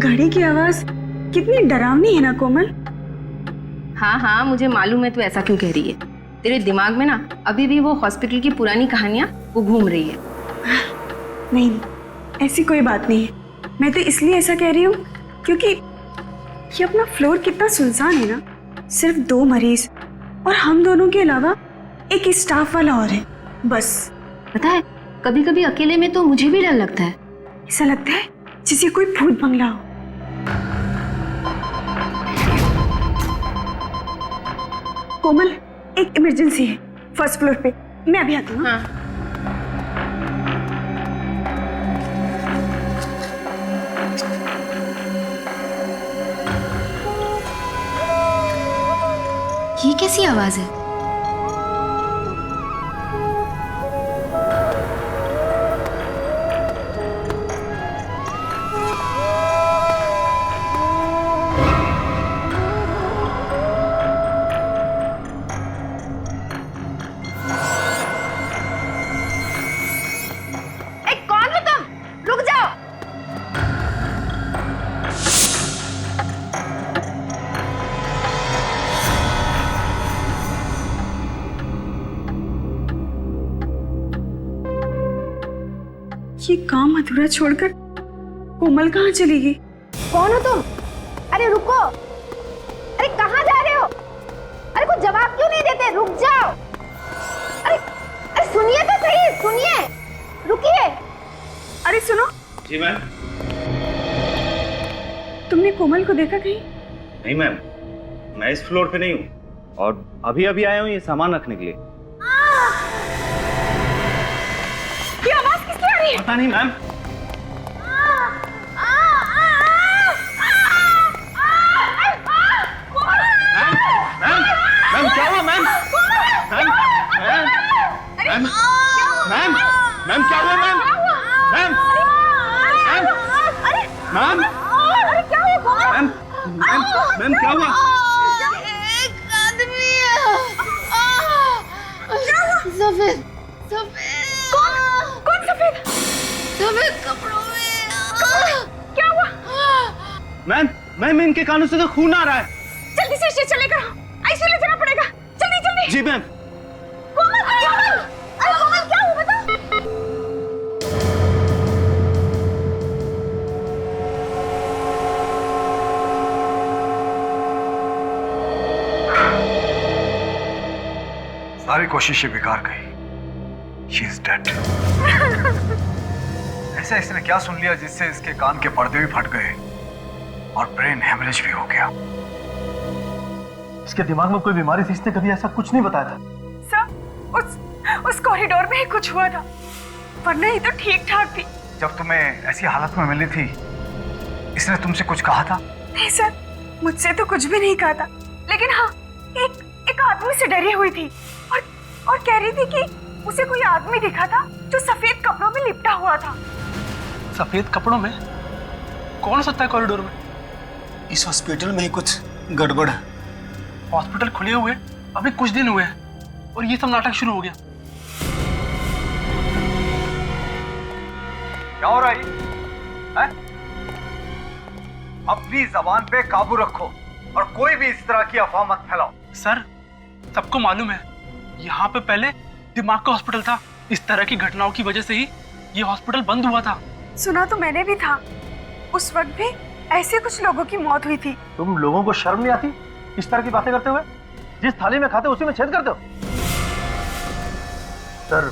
घड़ी की आवाज कितनी डरावनी है ना कोमल। हाँ हाँ, मुझे मालूम है तू ऐसा क्यों कह रही है। तेरे दिमाग में ना अभी भी वो हॉस्पिटल की पुरानी कहानियां वो घूम रही है। नहीं, ऐसी कोई बात नहीं है। मैं तो इसलिए ऐसा कह रही हूँ क्योंकि ये अपना फ्लोर कितना सुनसान है ना। सिर्फ 2 मरीज और हम दोनों के अलावा एक स्टाफ वाला और है बस। पता है, कभी कभी अकेले में तो मुझे भी डर लगता है। ऐसा लगता है जैसे कोई भूत बंगला हो। कोमल, एक इमरजेंसी है फर्स्ट फ्लोर पे। मैं अभी आती हूँ। हाँ। ये कैसी आवाज है? ये काम अधूरा छोड़कर कोमल कहाँ चली गई? कौन हो तुम? अरे रुको, अरे कहाँ जा रहे हो? अरे कुछ जवाब क्यों नहीं देते? रुक जाओ। अरे अरे सुनिए तो सही, सुनिए, रुकिए। अरे सुनो। जी मैम। तुमने कोमल को देखा कहीं? नहीं मैम, मैं इस फ्लोर पे नहीं हूँ और अभी अभी आया हूँ ये सामान रखने के लिए। ये आवाज किसकी आ रही है? पता नहीं मैम। मैम क्या हुआ मैम? मैम क्या हुआ मैम? मैम मैम मैम क्या हुआ? एक आदमी सफेद सफेद। कौन सफेद? सफेद कपड़ों में। क्या हुआ? मैम इनके कानों से तो खून आ रहा है। जल्दी से इसे चले करो, आईसीयू ले जाना पड़ेगा। जल्दी जल्दी। जी मैम। कोमल, कोमल! अरे कोमल क्या हुआ बताओ? सारी कोशिशें बेकार गई। She is dead. ऐसा इसने क्या सुन लिया जिससे इसके कान के पर्दे भी फट गए और ब्रेन हेमरेज भी हो गया। इसके दिमाग में कोई बीमारी थी, इसने कभी ऐसा कुछ नहीं बताया था। सर, उस कॉरिडोर में ही कुछ हुआ था, वरना ये तो ठीक ठाक थी। जब तुम्हें ऐसी हालत में मिली थी, इसने तुमसे कुछ कहा था? नहीं सर, मुझसे तो कुछ भी नहीं कहा था, लेकिन हाँ, एक आदमी से डरी हुई थी और कह रही थी कि उसे कोई आदमी दिखा था जो सफेद कपड़ों में लिपटा हुआ था। सफेद कपड़ों में? कौन हो सकता है कॉरिडोर में? इस हॉस्पिटल में ही कुछ गड़बड़ है। हॉस्पिटल खुले हुए अभी कुछ दिन हुए हैं और ये सब नाटक शुरू हो गया। क्या हो रहा है? अपनी जबान पे काबू रखो और कोई भी इस तरह की अफवाह मत फैलाओ। सर, सबको मालूम है यहाँ पे पहले दिमाग का हॉस्पिटल था। इस तरह की घटनाओं की वजह से ही ये हॉस्पिटल बंद हुआ था। सुना तो मैंने भी था, उस वक्त भी ऐसे कुछ लोगों की मौत हुई थी। तुम लोगों को शर्म नहीं आती इस तरह की बातें करते हुए? जिस थाली में खाते उसी में छेद करते हो। सर,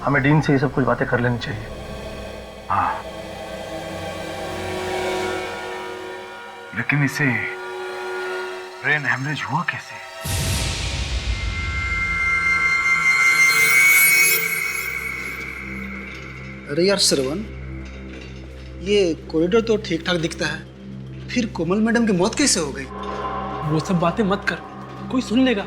हमें डीन से ये सब कुछ बातें कर लेनी चाहिए। हाँ, लेकिन इसे ब्रेन हेमरेज हुआ कैसे? अरे यार श्रवण, ये कॉरिडोर तो ठीक ठाक दिखता है, फिर कोमल मैडम की मौत कैसे हो गई? वो सब बातें मत कर, कोई सुन लेगा।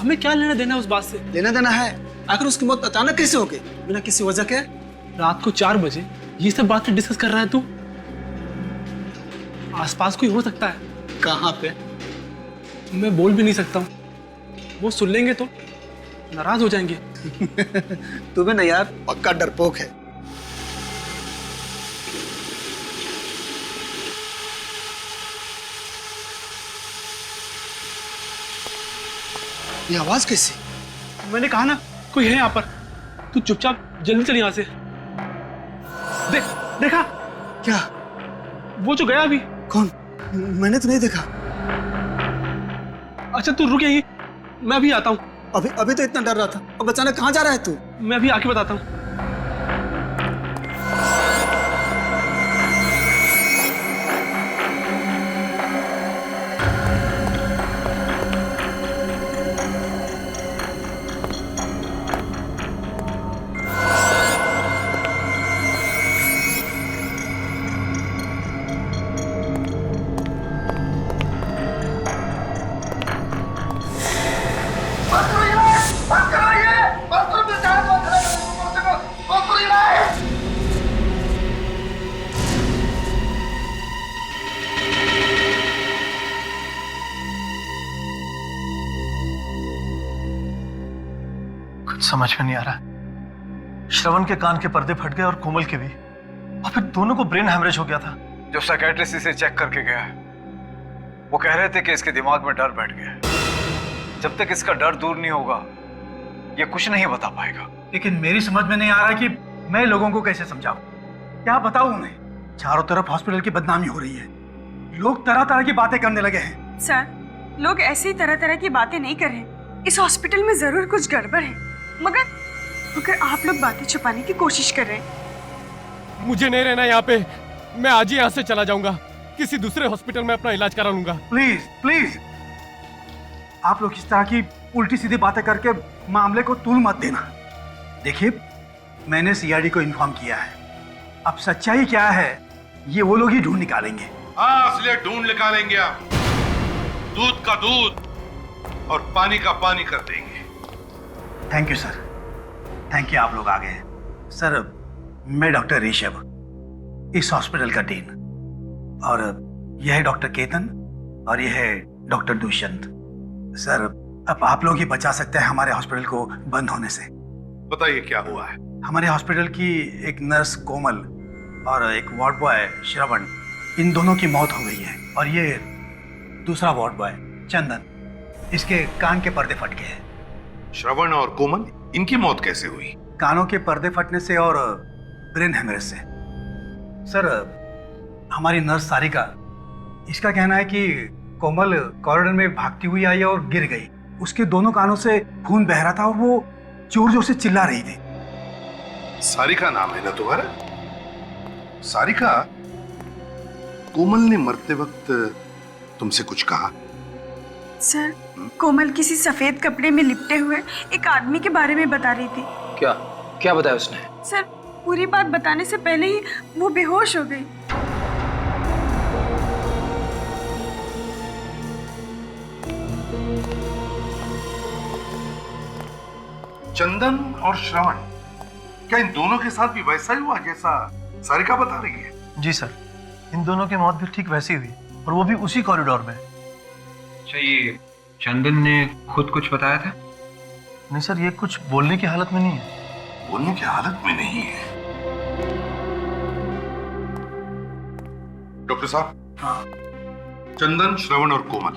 हमें क्या लेना देना है उस बात से? लेना देना है, आखिर उसकी मौत अचानक कैसे हो गई बिना किसी वजह के? रात को 4 बजे ये सब बातें डिस्कस कर रहा है तू? आसपास कोई हो सकता है। कहाँ पे? मैं बोल भी नहीं सकता हूँ, वो सुन लेंगे तो नाराज हो जाएंगे। तुम्हें ना यार पक्का डरपोक है। ये आवाज कैसी? मैंने कहा ना कोई है यहाँ पर। तू चुपचाप जल्दी चल यहाँ से। देखा क्या? वो जो गया अभी। कौन? मैंने तो नहीं देखा। अच्छा तू रुक यहीं, मैं अभी आता हूँ। अभी अभी तो इतना डर रहा था, अब अचानक कहाँ जा रहा है तू? मैं अभी आके बताता हूँ। कुछ समझ में नहीं आ रहा। श्रवण के कान के पर्दे फट गए और कोमल के भी, और फिर दोनों को ब्रेन हैमरेज हो गया था। जो साइकेट्रिस्ट इसे चेक करके गया वो कह रहे थे कि इसके दिमाग में डर बैठ गया है। जब तक इसका डर दूर नहीं होगा ये कुछ नहीं बता पाएगा। लेकिन मेरी समझ में नहीं आ रहा कि मैं लोगों को कैसे समझाऊं, क्या बताऊं उन्हें। चारों तरफ हॉस्पिटल की बदनामी हो रही है, लोग तरह तरह की बातें करने लगे हैं। सर, लोग ऐसे ही तरह तरह की बातें नहीं कर रहे। इस हॉस्पिटल में जरूर कुछ गड़बड़ है, मगर आप लोग बातें छुपाने की कोशिश कर रहे हैं। मुझे नहीं रहना यहाँ पे, मैं आज ही यहाँ से चला जाऊंगा, किसी दूसरे हॉस्पिटल में अपना इलाज करा लूंगा। प्लीज प्लीज, आप लोग इस तरह की उल्टी सीधी बातें करके मामले को तूल मत देना। देखिए, मैंने सीआईडी को इन्फॉर्म किया है, अब सच्चाई क्या है ये वो लोग ही ढूंढ निकालेंगे। हाँ, असलियत ढूंढ निकालेंगे आप। दूध का दूध और पानी का पानी कर देंगे। Thank you sir, thank you, आप लोग आ गए। सर, मैं डॉक्टर ऋषभ, इस हॉस्पिटल का डीन, और यह है डॉक्टर केतन और यह है डॉक्टर दुष्यंत। सर, अब आप लोग ही बचा सकते हैं हमारे हॉस्पिटल को बंद होने से। बताइए क्या हुआ है। हमारे हॉस्पिटल की एक नर्स कोमल और एक वार्ड बॉय श्रवण, इन दोनों की मौत हो गई है। और ये दूसरा वार्ड बॉय चंदन, इसके कान के पर्दे फट गए हैं। श्रवण और कोमल, इनकी मौत कैसे हुई? कानों के पर्दे फटने से और ब्रेन हेमरेज से। सर, हमारी नर्स सारिका, इसका कहना है कि कोमल कॉरिडोर में भागती हुई आई और गिर गई। उसके दोनों कानों से खून बह रहा था और वो जोर जोर से चिल्ला रही थी। सारिका नाम है ना तुम्हारा? सारिका, कोमल ने मरते वक्त तुमसे कुछ कहा? सर, कोमल किसी सफेद कपड़े में लिपटे हुए एक आदमी के बारे में बता रही थी। क्या क्या बताया उसने? सर, पूरी बात बताने से पहले ही वो बेहोश हो गई। चंदन और श्रवण, क्या इन दोनों के साथ भी वैसा ही हुआ जैसा सारिका बता रही है? जी सर, इन दोनों की मौत भी ठीक वैसी हुई, और वो भी उसी कॉरिडोर में। अच्छा, ये चंदन ने खुद कुछ बताया था? नहीं सर, ये कुछ बोलने की हालत में नहीं है। बोलने की हालत में नहीं है? डॉक्टर साहब। हाँ। चंदन, श्रवण और कोमल,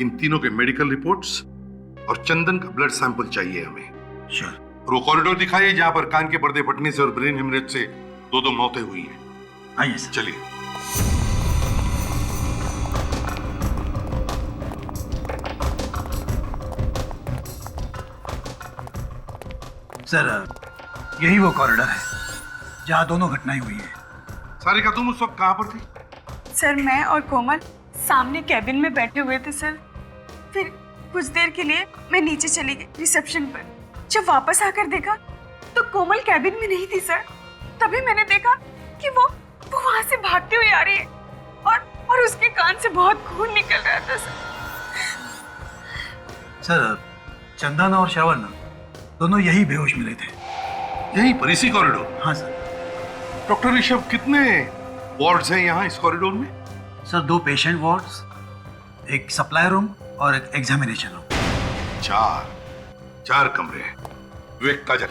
इन तीनों के मेडिकल रिपोर्ट्स और चंदन का ब्लड सैंपल चाहिए हमें। श्योर। और वो कॉरिडोर दिखाइए जहां पर कान के पर्दे फटने से और ब्रेन हेमरेज से दो मौतें हुई हैं। आइए सर। चलिए। सर, यही वो कॉरिडोर है जहां दोनों घटनाएं हुई है। सारिका, तुम उस वक्त कहां पर थी? सर, मैं और कोमल सामने कैबिन में बैठे हुए थे सर। फिर कुछ देर के लिए मैं नीचे चली गई रिसेप्शन पर। जब वापस आकर देखा तो कोमल कैबिन में नहीं थी सर। तभी मैंने देखा कि वो वहां से भागती हुई आ रही है और उसके कान से बहुत खून निकल रहा था सर। सर, चंदन और श्रवण दोनों यही बेहोश मिले थे। यही पर, इसी कॉरिडोर? हाँ सर। डॉक्टर ऋषभ, कितने वार्ड्स हैं यहाँ इस कॉरिडोर में? सर, 2 पेशेंट वार्ड्स, एक सप्लाई रूम और एक एग्जामिनेशन रूम। 4 कमरे हैं। विवेक, काजल,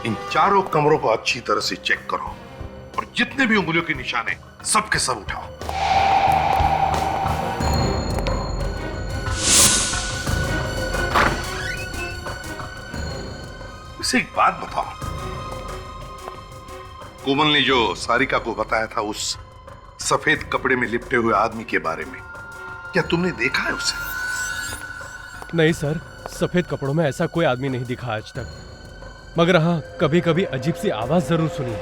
इन चारों कमरों को अच्छी तरह से चेक करो और जितने भी उंगलियों के निशान हैं सब के सब उठाओ। मुझसे एक बात बताओ, कोमल ने जो सारिका को बताया था उस सफेद कपड़े में लिपटे हुए आदमी के बारे में, क्या तुमने देखा है उसे? नहीं सर, सफेद कपड़ों में ऐसा कोई आदमी नहीं दिखा आज तक, मगर हाँ कभी कभी अजीब सी आवाज जरूर सुनी है।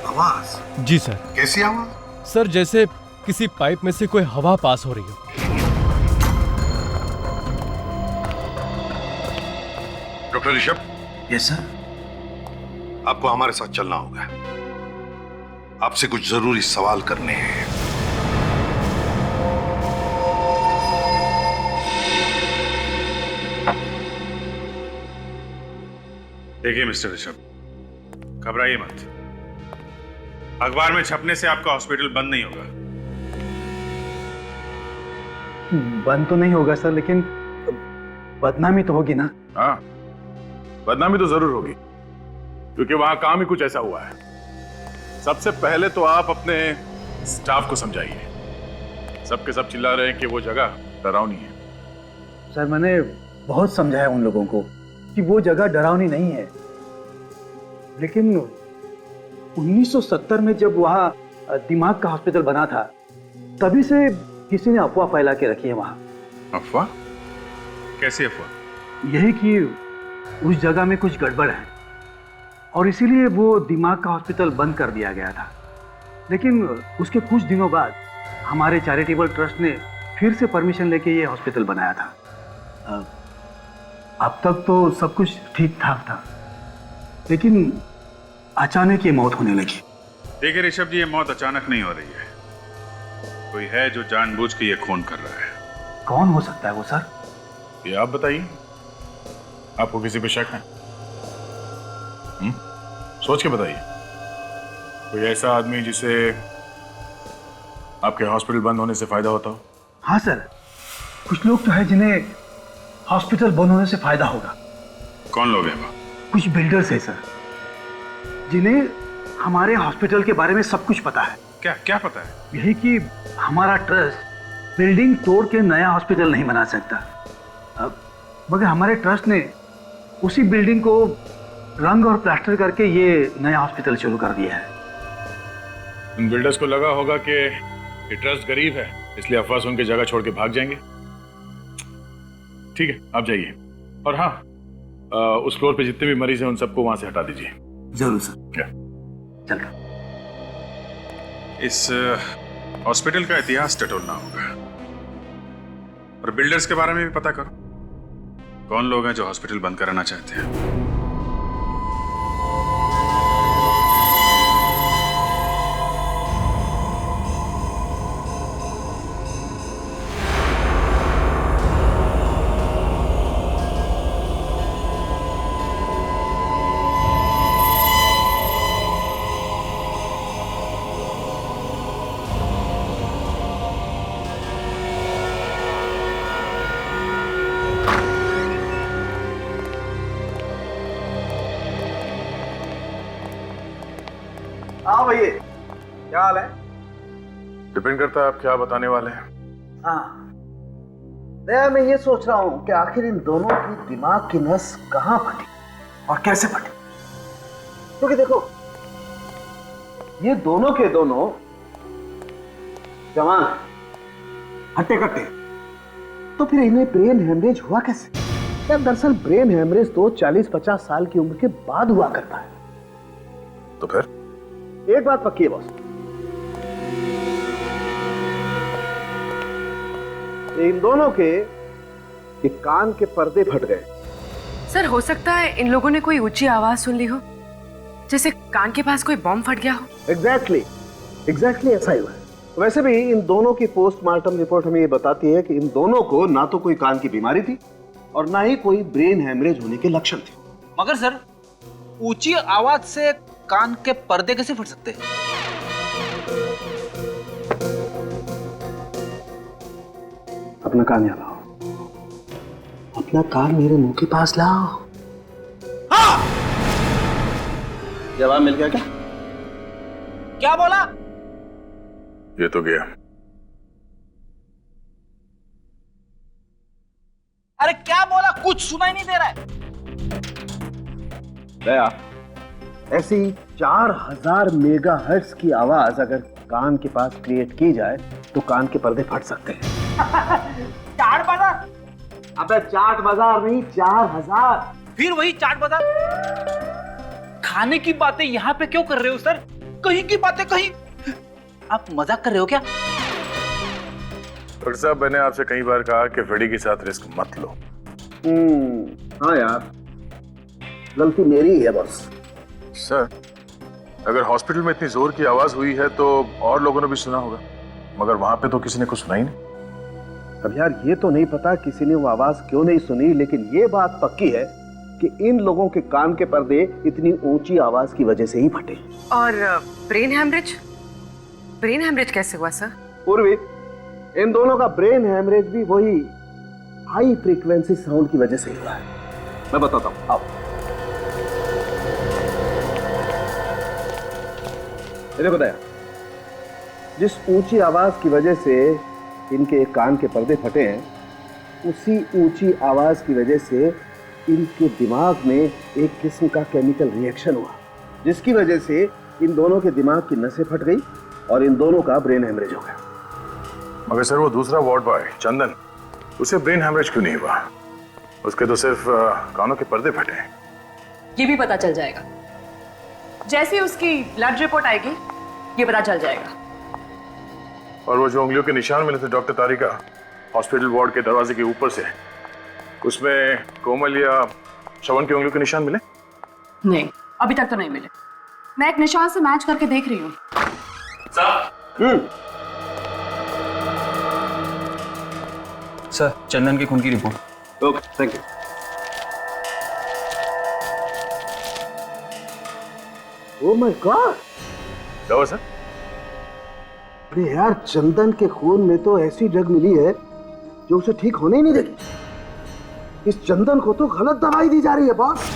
आवाज? जी सर। कैसी आवाज? सर जैसे किसी पाइप में से कोई हवा पास हो रही हो। डॉक्टर ऋषभ। Yes sir. आपको हमारे साथ चलना होगा, आपसे कुछ जरूरी सवाल करने हैं। देखिए मिस्टर ऋषभ, घबराइए मत। अखबार में छपने से आपका हॉस्पिटल बंद नहीं होगा। बंद तो नहीं होगा सर, लेकिन बदनामी तो होगी ना। हाँ, बदनामी तो जरूर होगी, क्योंकि वहां काम ही कुछ ऐसा हुआ है। सबसे पहले तो आप अपने स्टाफ को समझाइए। सबके सब चिल्ला रहे हैं कि वो जगह डरावनी है। सर मैंने बहुत समझाया उन लोगों को कि वो जगह डरावनी नहीं है, लेकिन 1970 में जब वहाँ दिमाग का हॉस्पिटल बना था, तभी से किसी ने अफवाह फैला के रखी है वहाँ। अफवाह? कैसी अफवाह? यही कि उस जगह में कुछ गड़बड़ है और इसीलिए वो दिमाग का हॉस्पिटल बंद कर दिया गया था। लेकिन उसके कुछ दिनों बाद हमारे चैरिटेबल ट्रस्ट ने फिर से परमिशन लेके ये हॉस्पिटल बनाया था। अब तक तो सब कुछ ठीक ठाक था, लेकिन अचानक ये मौत होने लगी। देखिए ऋषभ जी, ये मौत अचानक नहीं हो रही है। कोई है जो जानबूझ के ये खून कर रहा है। कौन हो सकता है वो सर? ये आप बताइए, आपको किसी पे शक है? सोच के बताइए। कोई ऐसा आदमी जिसे आपके हॉस्पिटल बंद होने से फायदा होता हो? हाँ सर, कुछ लोग तो है जिन्हें हॉस्पिटल बंद होने से फायदा होगा। कौन लोग हैं वो? कुछ बिल्डर्स है सर, जिन्हें हमारे हॉस्पिटल के बारे में सब कुछ पता है। क्या क्या पता है? यही कि हमारा ट्रस्ट बिल्डिंग तोड़ के नया हॉस्पिटल नहीं बना सकता, मगर हमारे ट्रस्ट ने उसी बिल्डिंग को रंग और प्लास्टर करके ये नया हॉस्पिटल शुरू कर दिया है। उन बिल्डर्स को लगा होगा कि ये ट्रस्ट गरीब है, इसलिए अफवाह सुन के जगह छोड़ के भाग जाएंगे। ठीक है, आप जाइए। और हाँ, उस फ्लोर पे जितने भी मरीज हैं उन सबको वहां से हटा दीजिए। जरूर सर। चलो। इस हॉस्पिटल का इतिहास टटोलना होगा और बिल्डर्स के बारे में भी पता करो। कौन लोग हैं जो हॉस्पिटल बंद कराना चाहते हैं? हाँ भैया, क्या हाल है? डिपेंड करता है आप क्या बताने वाले हैं। हाँ, मैं ये सोच रहा हूँ कि आखिर इन दोनों की दिमाग की नस कहाँ फटी और कैसे फटी। क्योंकि देखो, ये दोनों के दोनों जवान हट्टे कट्टे, तो फिर इन्हें ब्रेन हेमरेज हुआ कैसे? यार दरअसल ब्रेन हेमरेज तो 40-50 साल की उम्र के बाद हुआ करता है। तो फिर एक बात पक्की है बॉस, इन दोनों के कान के पर्दे फट गए। सर हो सकता है इन लोगों ने कोई ऊंची आवाज सुन ली हो, जैसे कान के पास कोई बॉम्ब फट गया हो। एग्जैक्टली ऐसा ही हुआ है। वैसे भी इन दोनों की पोस्टमार्टम रिपोर्ट हमें ये बताती है कि इन दोनों को ना तो कोई कान की बीमारी थी और ना ही कोई ब्रेन हेमरेज होने के लक्षण थे। मगर सर, ऊंची आवाज से कान के पर्दे कैसे फट सकते हैं? अपना कान यहाँ लाओ, अपना कान मेरे मुंह के पास लाओ। हाँ! जवाब मिल गया क्या? क्या बोला? ये तो गया। अरे क्या बोला? कुछ सुनाई नहीं दे रहा है। दया, ऐसी 4000 मेगाहर्ट्ज की आवाज अगर कान के पास क्रिएट की जाए तो कान के पर्दे फट सकते हैं। चाट बाजार? अबे चाट बाजार नहीं, 4000। फिर वही चाट बाजार। खाने की बातें यहाँ पे क्यों कर रहे हो सर? कहीं की बातें कहीं। आप मजाक कर रहे हो क्या? डॉक्टर साहब, मैंने आपसे कई बार कहा कि फ्रेडी के साथ रिस्क मत लो। हाँ यार, गलती मेरी है बस। सर, अगर हॉस्पिटल में इतनी जोर की आवाज हुई है तो और लोगों ने भी सुना होगा, मगर वहां पे तो किसी ने कुछ सुना ही नहीं। अब यार ये तो नहीं पता किसी ने वो आवाज क्यों नहीं सुनी, लेकिन ये बात पक्की है कि इन लोगों के कान के पर्दे इतनी ऊंची आवाज की वजह से ही फटे। और ब्रेन हेमरेज? ब्रेन हेमरेज कैसे हुआ सर? पूर्वी, इन दोनों का ब्रेन हेमरेज भी वही हाई फ्रीक्वेंसी साउंड की वजह से ही हुआ है। मैं बताता हूं, आओ। देखो दया, जिस ऊंची आवाज की वजह से इनके कान के पर्दे फटे हैं, उसी ऊंची आवाज की वजह से इनके दिमाग में एक किस्म का केमिकल रिएक्शन हुआ, जिसकी वजह से इन दोनों के दिमाग की नसें फट गई और इन दोनों का ब्रेन हेमरेज हो गया। मगर सर, वो दूसरा वार्ड बॉय चंदन, उसे ब्रेन हेमरेज क्यों नहीं हुआ? उसके तो सिर्फ कानों के पर्दे फटे हैं। ये भी पता चल जाएगा। जैसे उसकी ब्लड रिपोर्ट आएगी ये पता चल जाएगा। और वो जो उंगलियों के निशान मिले थे डॉक्टर तारिका हॉस्पिटल वार्ड के दरवाजे के ऊपर से, उसमें कोमल या श्रवण की उंगलियों के निशान मिले? नहीं, अभी तक तो नहीं मिले। मैं एक निशान से मैच करके देख रही हूँ। सर, चंदन के खून की report. Okay, thank you. Oh my God! क्या हुआ सर? अरे यार, चंदन के खून में तो ऐसी ड्रग मिली है जो उसे ठीक होने ही नहीं देगी। इस चंदन को तो गलत दवाई दी जा रही है बॉस।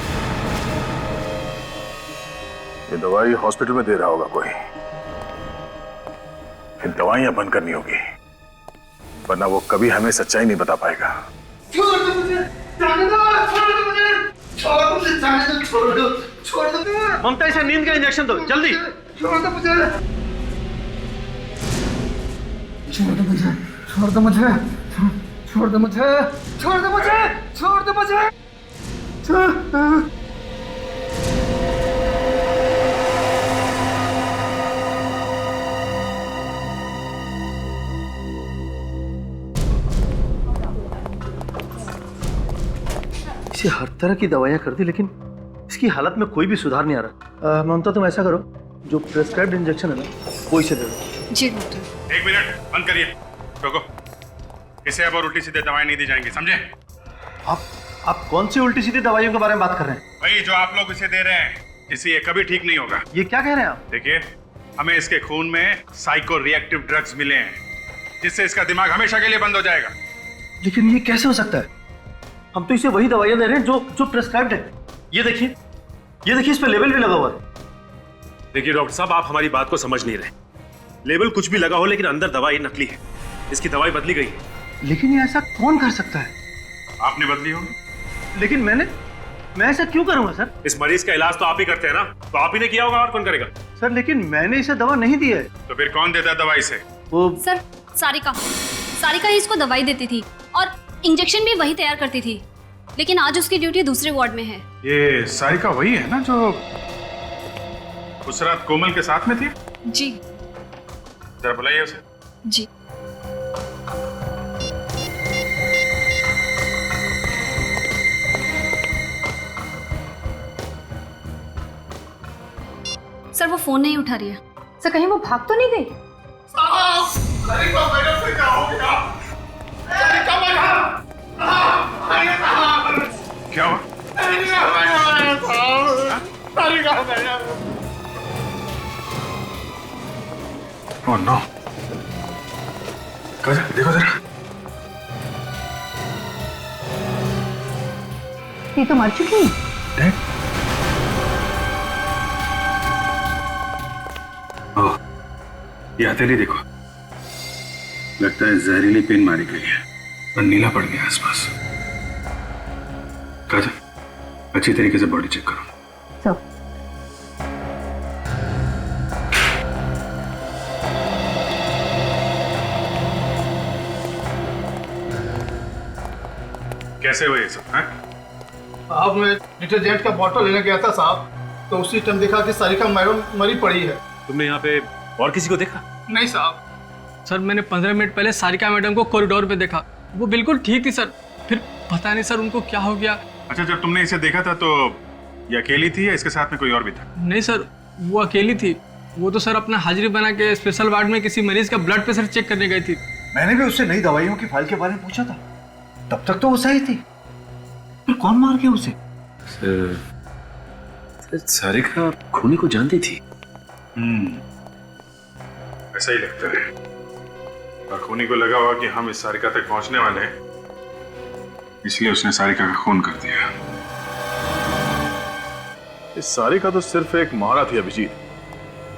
ये दवाई हॉस्पिटल में दे रहा होगा कोई। फिर दवाइयां बंद करनी होगी, वरना वो कभी हमें सच्चाई नहीं बता पाएगा। छोड़ दो मुझे, जाने दो, छोड़ दो मुझे, छोड़ दो मुझे, जाने दो, छोड़ दो, छोड़ दो। ममता, इसे नींद का इंजेक्शन दो, जल्दी। छोड़ दो मुझे, छोड़ दो मुझे, छोड़ दो मुझे, छोड़ दो मुझे, छोड़ दो मुझे, छोड़ दो मुझे, छोड़। इसे हर तरह की दवाइयां कर दी, लेकिन इसकी हालत में कोई भी सुधार नहीं आ रहा। ममता, तुम ऐसा करो, जो प्रेस्क्राइब्ड इंजेक्शन है ना, वो इसे दे दो। जी डॉक्टर। एक मिनट, बंद करिए, रोको। इसे अब और उल्टी सीधे दवाएं नहीं दी जाएंगी, समझे? आप कौन सी उल्टी सीधी दवाइयों के बारे में बात कर रहे हैं? वही जो आप लोग इसे दे रहे हैं, इससे ये कभी ठीक नहीं होगा। ये क्या कह रहे हैं आप? देखिए, हमें इसके खून में साइको रिएक्टिव ड्रग्स मिले हैं, जिससे इसका दिमाग हमेशा के लिए बंद हो जाएगा। लेकिन ये कैसे हो सकता है? हम तो इसे वही दवाइयां दे रहे हैं जो प्रेस्क्राइब्ड है। ये देखिए, इस पे लेबल भी लगा हुआ है। देखिए डॉक्टर साहब, आप हमारी बात को समझ नहीं रहे। लेबल कुछ भी लगा हो, लेकिन अंदर दवाई नकली है। इसकी दवाई बदली गई है। लेकिन ये ऐसा कौन कर सकता है? आपने बदली होगी। लेकिन मैं ऐसा क्यों करूंगा सर? इस मरीज का इलाज तो आप ही करते हैं ना, तो आप ही ने किया होगा, और कौन करेगा? सर, लेकिन मैंने इसे दवा नहीं दी है। तो फिर कौन देता है दवाई से? वो सर, सारिका ही इसको दवाई देती थी और इंजेक्शन भी वही तैयार करती थी, लेकिन आज उसकी ड्यूटी दूसरे वार्ड में है। ये सारिका वही है ना जो उस रात कोमल के साथ में थी? जी। जरा बुलाइए उसे। जी। सर, वो फोन नहीं उठा रही है। सर, कहीं वो भाग तो नहीं गई? क्या हुआ? ओह नो, देखो जरा। ये तो मर चुकी है। ओह, ये हथेली देखो, लगता है जहरीली पिन मारी गई है और नीला पड़ गया आसपास। काजल, अच्छी तरीके से बॉडी चेक करो। सब कैसे हुए ये सब? हैं? साहब मैं डिटर्जेंट का बॉटल लेने गया था साहब, तो उसी टाइम देखा कि सारिका मैडम मरी पड़ी है। तुमने यहाँ पे और किसी को देखा? नहीं साहब, सर मैंने 15 मिनट पहले सारिका मैडम को कॉरिडोर पे देखा, वो बिल्कुल ठीक थी सर। फिर पता नहीं सर उनको क्या हो गया। अच्छा, जब तुमने इसे देखा था तो ये अकेली थी या इसके साथ में कोई और भी था? नहीं सर, वो अकेली थी। वो तो सर अपना हाजिरी बना के स्पेशल वार्ड में किसी मरीज का ब्लड प्रेशर चेक करने गई थी। मैंने भी उससे नई दवाइयों की फाइल के बारे में पूछा था, तब तक तो वो सही थी। फिर कौन मार गया उसे? सारिका खूनी को जानती थी। ऐसा ही लगता है। और खूनी को लगा हुआ कि हम इस सारिका तक पहुंचने वाले हैं, इसलिए उसने सारिका का खून कर दिया। इस सारिका तो सिर्फ एक मोहरा थी अभिजीत।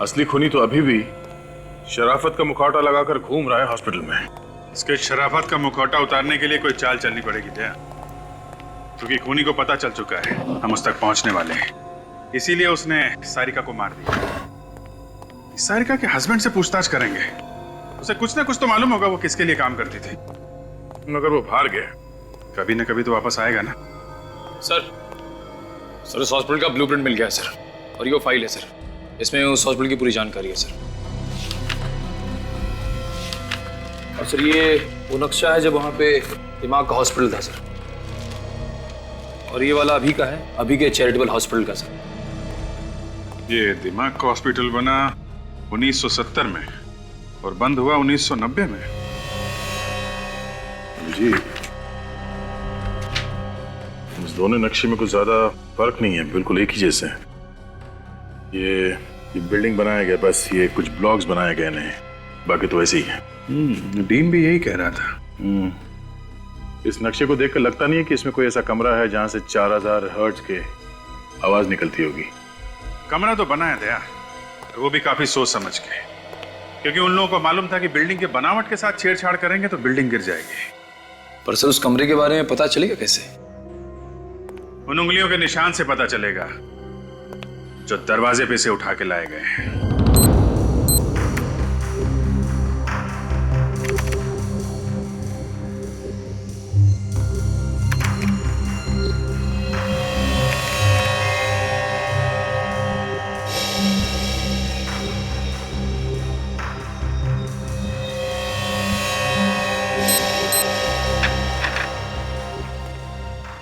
असली खूनी तो अभी भी शराफत का मुखौटा लगाकर घूम रहा है हॉस्पिटल में। इसके शराफत का मुखौटा उतारने के लिए कोई चाल चलनी पड़ेगी दया, क्योंकि खूनी को पता चल चुका है हम उस तक पहुंचने वाले हैं, इसीलिए उसने सारिका को मार दिया। सारिका के हस्बैंड से पूछताछ करेंगे, उसे कुछ ना कुछ तो मालूम होगा वो किसके लिए काम करती थी। मगर वो भाग गया, कभी ना कभी तो वापस आएगा ना। सर इस हॉस्पिटल का ब्लूप्रिंट मिल गया है सर, और ये वो फाइल है सर, इसमें उस हॉस्पिटल की पूरी जानकारी है सर। और सर ये वो नक्शा है जब वहाँ पे दिमाग का हॉस्पिटल था सर, और ये वाला अभी का है, अभी के चैरिटेबल हॉस्पिटल का सर। ये दिमाग का हॉस्पिटल बना 1970 में और बंद हुआ 1990 में। जी, इस दोनों नक्शे में कुछ ज्यादा फर्क नहीं है, बिल्कुल एक ही जैसे हैं। ये बिल्डिंग बनाया गया, बस ये कुछ ब्लॉक्स बनाए गए नए, बाकी तो ऐसे ही है। डीन भी यही कह रहा था। इस नक्शे को देखकर लगता नहीं है कि इसमें कोई ऐसा कमरा है जहां से 4000 हर्ट्ज के आवाज निकलती होगी। कमरा तो बना है दया, वो भी काफी सोच समझ के, क्योंकि उन लोगों को मालूम था कि बिल्डिंग के बनावट के साथ छेड़छाड़ करेंगे तो बिल्डिंग गिर जाएगी। पर सर उस कमरे के बारे में पता चलेगा कैसे? उन उंगलियों के निशान से पता चलेगा जो दरवाजे पे से उठा के लाए गए हैं।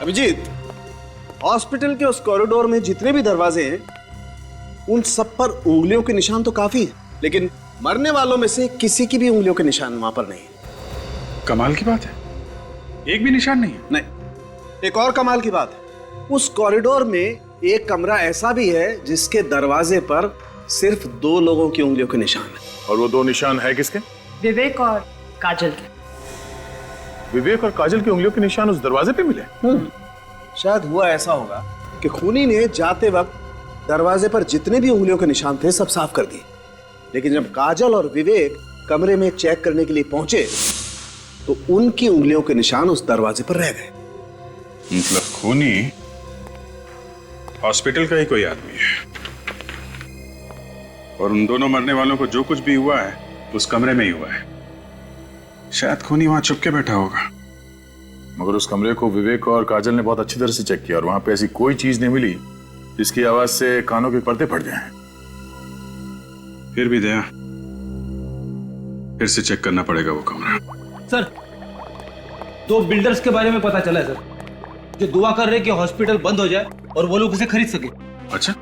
अभिजीत, हॉस्पिटल के उस कॉरिडोर में जितने भी दरवाजे हैं उन सब पर उंगलियों के निशान तो काफी है, लेकिन मरने वालों में से किसी की भी उंगलियों के निशान वहां पर नहीं है। कमाल की बात है, एक भी निशान नहीं है। नहीं, एक और कमाल की बात है, उस कॉरिडोर में एक कमरा ऐसा भी है जिसके दरवाजे पर सिर्फ 2 लोगों की उंगलियों के निशान है। और वो 2 निशान है किसके? विवेक और काजल के। विवेक और काजल की उंगलियों के निशान उस दरवाजे पे मिले? शायद हुआ ऐसा होगा कि खूनी ने जाते वक्त दरवाजे पर जितने भी उंगलियों के निशान थे सब साफ कर दिए, लेकिन जब काजल और विवेक कमरे में चेक करने के लिए पहुंचे तो उनकी उंगलियों के निशान उस दरवाजे पर रह गए। मतलब खूनी हॉस्पिटल का ही कोई आदमी है, और उन दोनों मरने वालों को जो कुछ भी हुआ है उस कमरे में ही हुआ है। शायद खूनी वहां छुप के बैठा होगा। मगर उस कमरे को विवेक और काजल ने बहुत अच्छी तरह से चेक किया और वहां पे ऐसी कोई चीज नहीं मिली जिसकी आवाज से कानों के पर्दे फट जाएं। फिर भी दया, फिर से चेक करना पड़ेगा वो कमरा। सर 2 बिल्डर्स के बारे में पता चला है सर, जो दुआ कर रहे कि हॉस्पिटल बंद हो जाए और वो लोग उसे खरीद सके। अच्छा,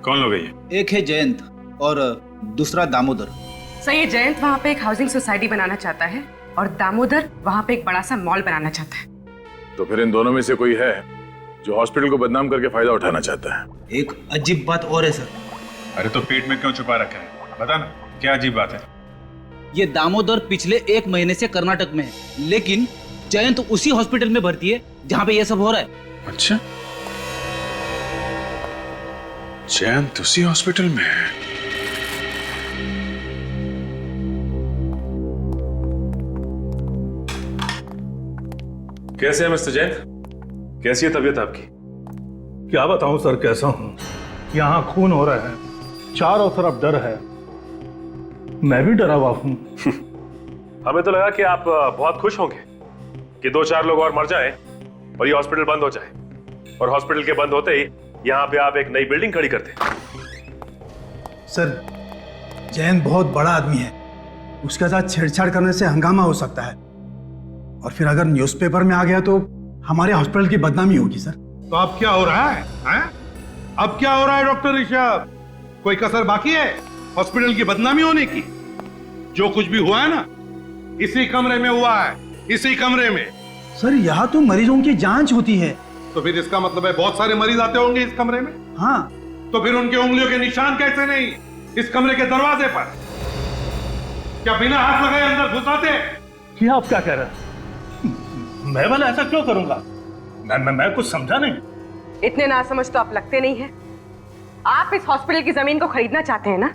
कौन लोग हैं ये? एक है जयंत और दूसरा दामोदर। सर ये जयंत वहाँ पे एक हाउसिंग सोसाइटी बनाना चाहता है और दामोदर वहाँ पे एक बड़ा सा मॉल बनाना चाहता है। तो फिर इन दोनों में से कोई है जो हॉस्पिटल को बदनाम करके फायदा उठाना चाहता है। एक अजीब बात और है सर। अरे तो पेट में क्यों छुपा रखा है, बता ना, क्या अजीब बात है? ये दामोदर पिछले 1 महीने से कर्नाटक में है, लेकिन जयंत उसी हॉस्पिटल में भर्ती है जहाँ पे ये सब हो रहा है। अच्छा, जयंत उसी हॉस्पिटल में है। कैसे है मिस्टर जैन? कैसी है तबीयत आपकी? क्या बताऊं सर कैसा हूं। यहाँ खून हो रहा है, चारों तरफ डर है, मैं भी डरा हुआ हूं। हमें तो लगा कि आप बहुत खुश होंगे कि 2-4 लोग और मर जाएं और ये हॉस्पिटल बंद हो जाए, और हॉस्पिटल के बंद होते ही यहाँ पे आप एक नई बिल्डिंग खड़ी करते। सर, जैन बहुत बड़ा आदमी है, उसके साथ छेड़छाड़ करने से हंगामा हो सकता है, और फिर अगर न्यूज़पेपर में आ गया तो हमारे हॉस्पिटल की बदनामी होगी सर। तो अब क्या हो रहा है, हैं? अब क्या हो रहा है डॉक्टर ऋषभ? कोई कसर बाकी है हॉस्पिटल की बदनामी होने की? जो कुछ भी हुआ है ना, इसी कमरे में हुआ है, इसी कमरे में। सर, यहाँ तो मरीजों की जांच होती है। तो फिर इसका मतलब है बहुत सारे मरीज आते होंगे इस कमरे में? हाँ। तो फिर उनके उंगलियों के निशान कैसे नहीं इस कमरे के दरवाजे पर? क्या बिना हाथ लगाए अंदर घुस आते? ये आप क्या कह रहे हैं? मैं भला ऐसा क्यों करूंगा? मैं कुछ समझा नहीं। इतने नासमझ तो आप लगते नहीं है। आप इस हॉस्पिटल की जमीन को खरीदना चाहते हैं ना,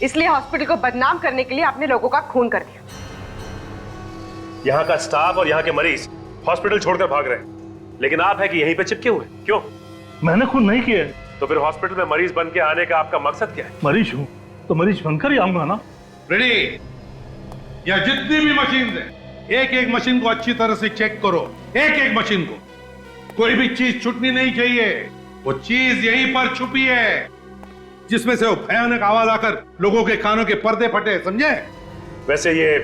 इसलिए हॉस्पिटल को बदनाम करने के लिए आपने लोगों का खून कर दिया। यहाँ का स्टाफ और यहाँ के मरीज हॉस्पिटल छोड़कर भाग रहे हैं, लेकिन आप है कि यहीं पे चिपके हुए। क्यों? मैंने खून नहीं किया। तो फिर हॉस्पिटल में मरीज बन के आने का आपका मकसद क्या है? मरीज हूं तो मरीज बनकर ही आऊंगा ना। रेडी? या जितनी भी मशीन है, एक एक मशीन को अच्छी तरह से चेक करो, एक एक मशीन को। कोई भी चीज छूटनी नहीं चाहिए। वो चीज यहीं पर छुपी है जिसमें से वो भयानक आवाज आकर लोगों के कानों के पर्दे फटे, समझे? वैसे ये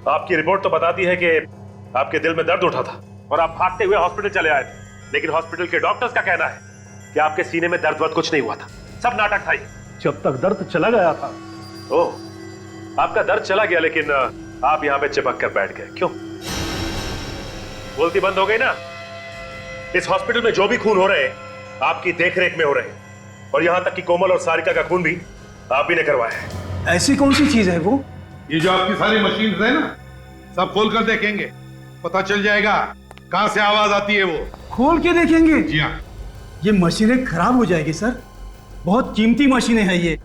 आपकी रिपोर्ट तो बताती है कि आपके दिल में दर्द उठा था और आप भागते हुए हॉस्पिटल चले आए थे, लेकिन हॉस्पिटल के डॉक्टर्स का कहना है कि आपके सीने में दर्द वक्त कुछ नहीं हुआ था, सब नाटक था ये। जब तक दर्द चला गया था। ओह, आपका दर्द चला गया, लेकिन आप यहाँ पे चिपक कर बैठ गए। क्यों? बोलती बंद हो गई ना? इस हॉस्पिटल में जो भी खून हो रहे हैं आपकी देखरेख में हो रहे हैं, और यहाँ तक कि कोमल और सारिका का खून भी आप ही ने करवाया है। ऐसी कौन सी चीज है वो? ये जो आपकी सारी मशीन है ना, सब खोल कर देखेंगे, पता चल जाएगा कहां से आवाज आती है। वो खोल के देखेंगे? जी हाँ। ये मशीनें खराब हो जाएगी सर, बहुत कीमती मशीनें हैं ये।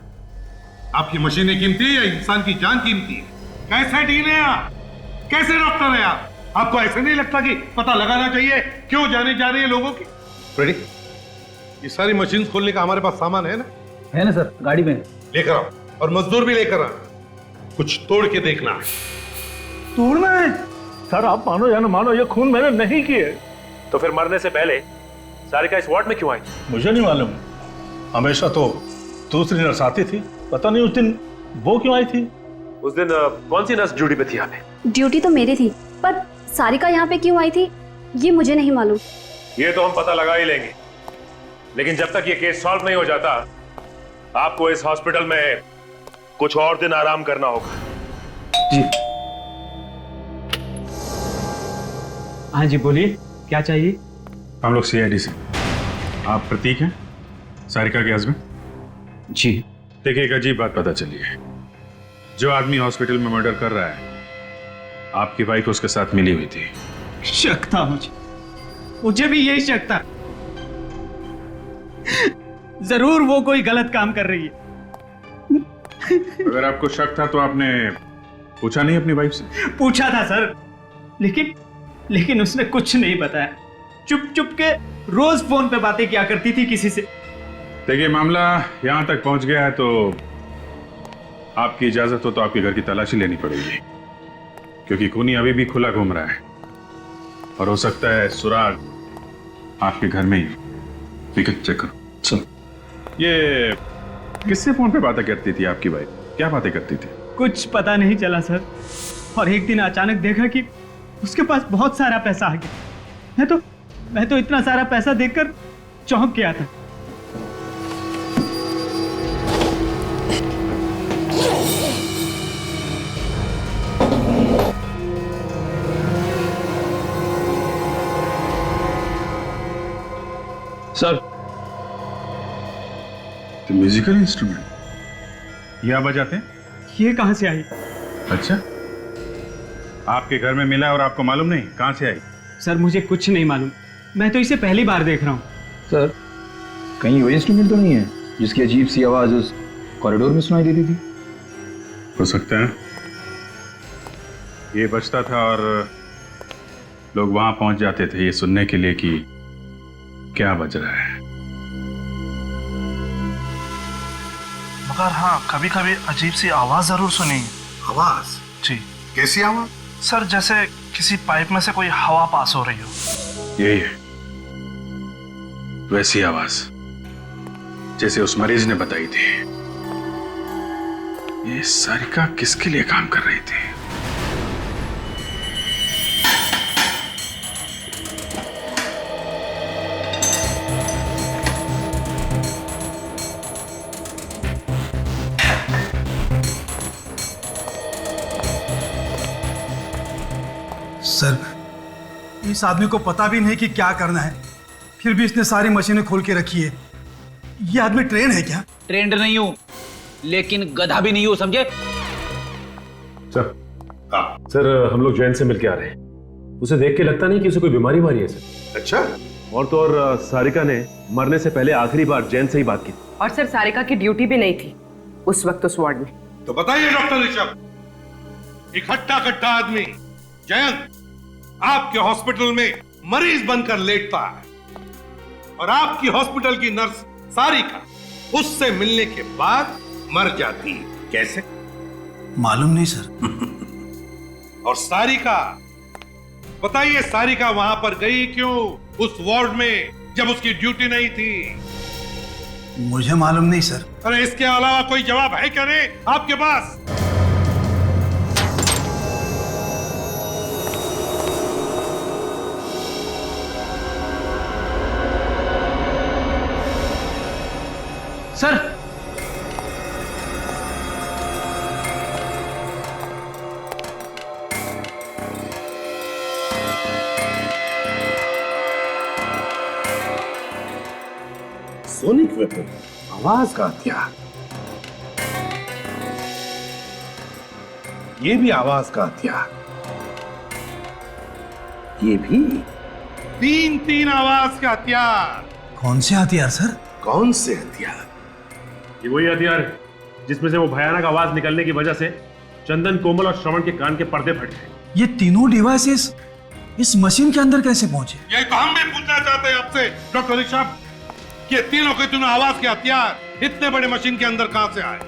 आपकी मशीनें कीमती है या इंसान की जान कीमती है? कैसे डीन है आप? कैसे डॉक्टर है आप? आपको ऐसे नहीं लगता कि पता लगाना चाहिए क्यों जाने जा रही है लोगों की? रेडी? ये सारी मशीन खोलने का हमारे पास सामान है ना? है ना सर, गाड़ी में लेकर आओ, और मजदूर भी लेकर आओ। कुछ तोड़ के देखना है। तोड़ना है? सर, आप मानो या ना मानो, ये खून मैंने नहीं किए। तो फिर मरने से पहले सारिका इस वार्ड में क्यों आई? मुझे नहीं मालूम। हमेशा तो दूसरी नर्स आती थी, पता नहीं उस दिन वो क्यों आई थी। उस दिन कौन सी नर्स ड्यूटी पे थी यहाँ पे? ड्यूटी तो मेरी थी, पर सारिका यहाँ पे क्यों आई थी ये मुझे नहीं मालूम। ये तो हम पता लगा ही लेंगे, लेकिन जब तक ये केस सॉल्व नहीं हो जाता आपको इस हॉस्पिटल में कुछ और दिन आराम करना होगा। जी हाँ जी, बोलिए क्या चाहिए? हम लोग सीआईडी से। आप प्रतीक हैं, सारिका के हस्बैंड? जी। देखिए, एक अजीब बात पता चली है। जो आदमी हॉस्पिटल में मर्डर कर रहा है, आपकी वाइफ उसके साथ मिली हुई थी। शक था मुझे भी यही शक था। जरूर वो कोई गलत काम कर रही है। अगर आपको शक था तो आपने पूछा नहीं अपनी वाइफ से? पूछा था सर, लेकिन उसने कुछ नहीं बताया। चुप चुप के रोज फोन पे बातें किया करती थी किसी से। देखिए, मामला यहां तक पहुंच गया है तो आपकी इजाजत हो तो आपके घर की तलाशी लेनी पड़ेगी, क्योंकि खूनी अभी भी खुला घूम रहा है और हो सकता है सुराग आपके घर में ही। ठीक है, चेक करो। चलो। ये किससे फोन पे बातें करती थी आपकी वाइफ? क्या बातें करती थी? कुछ पता नहीं चला सर, और एक दिन अचानक देखा कि उसके पास बहुत सारा पैसा आ गया। मैं तो इतना सारा पैसा देखकर चौंक गया था। सर, तो म्यूजिकल इंस्ट्रूमेंट ये आप बजाते हैं? ये कहां से आई? अच्छा, आपके घर में मिला और आपको मालूम नहीं? कहां से आई? सर, मुझे कुछ नहीं मालूम, मैं तो इसे पहली बार देख रहा हूँ। सर, कहीं वो इंस्ट्रूमेंट तो नहीं है जिसकी अजीब सी आवाज उस कॉरिडोर में सुनाई देती थी? हो सकता है ये बजता था और लोग वहां पहुंच जाते थे ये सुनने के लिए कि क्या बज रहा है। मगर हाँ कभी कभी अजीब सी आवाज जरूर सुनी। आवाज? जी। कैसी आवाज? सर जैसे किसी पाइप में से कोई हवा पास हो रही हो। यही है, वैसी आवाज जैसे उस मरीज ने बताई थी। ये सारिका किसके लिए काम कर रही थी? सर इस आदमी को पता भी नहीं कि क्या करना है, फिर भी इसने सारी मशीनें खोल के रखी है। ये आदमी ट्रेन है क्या? ट्रेंड नहीं हूं, लेकिन गधा भी नहीं हूं, समझे? सर, सर हम लोग जैन से मिलके आ रहे हैं। उसे देख के लगता नहीं कि उसे कोई बीमारी मारी है सर। अच्छा। और तो और सारिका ने मरने से पहले आखिरी बार जैन से ही बात की। और सर सारिका की ड्यूटी भी नहीं थी उस वक्त उस वार्ड में। तो बताइए डॉक्टर ऋषभ, इकट्ठा कट्टा आदमी जयंत आपके हॉस्पिटल में मरीज बनकर लेटता है और आपकी हॉस्पिटल की नर्स सारिका उससे मिलने के बाद मर जाती है। कैसे? मालूम नहीं सर। और सारिका, बताइए सारिका वहां पर गई क्यों उस वार्ड में जब उसकी ड्यूटी नहीं थी? मुझे मालूम नहीं सर। अरे इसके अलावा कोई जवाब है क्या नहीं आपके पास? सर सोनिक वेपन, आवाज का हथियार। ये भी आवाज का हथियार, ये भी। तीन आवाज के हथियार। कौन से हथियार सर? कौन से हथियार? ये वही हथियार है जिसमें से वो भयानक आवाज निकलने की वजह से चंदन, कोमल और श्रवण के कान के पर्दे फट गए। ये तीनों डिवाइसेस इस मशीन के अंदर कैसे पहुंचे? यही तो हम भी पूछना चाहते हैं आपसे डॉक्टर ऋषभ, ये तीनों के तीनों आवाज के हथियार इतने बड़े मशीन के अंदर कहां से आए?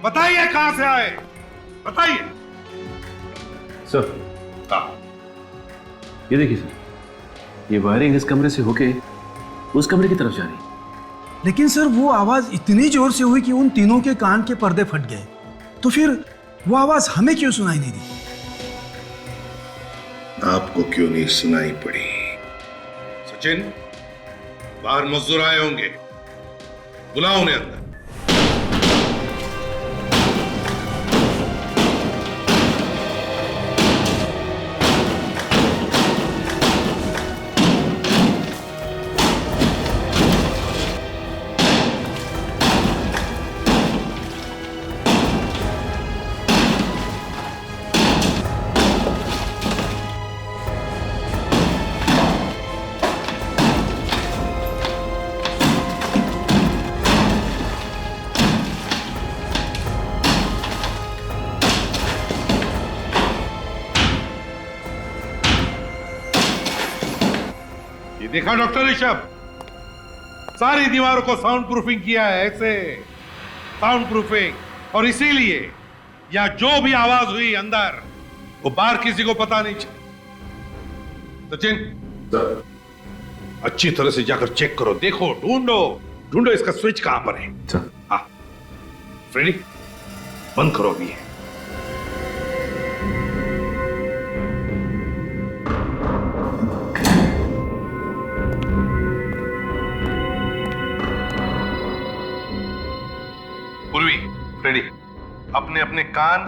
बताइए कहां से आए, बताइए। सर, ये देखिए सर, ये वायरिंग इस कमरे से होके उस कमरे की तरफ जा रही है। लेकिन सर वो आवाज इतनी जोर से हुई कि उन तीनों के कान के पर्दे फट गए, तो फिर वो आवाज हमें क्यों सुनाई नहीं दी? आपको क्यों नहीं सुनाई पड़ी? सचिन, बाहर मजदूर आए होंगे, बुलाओ उन्हें अंदर। देखा डॉक्टर ऋषभ, सारी दीवारों को साउंड प्रूफिंग किया है, ऐसे साउंड प्रूफिंग। और इसीलिए या जो भी आवाज हुई अंदर वो बाहर किसी को पता नहीं चला। सचिन, अच्छी तरह से जाकर चेक करो, देखो, ढूंढो इसका स्विच कहां पर है। हाँ फ्रेडी, बंद करो अभी। पूर्वी, फ्रेडी, अपने अपने कान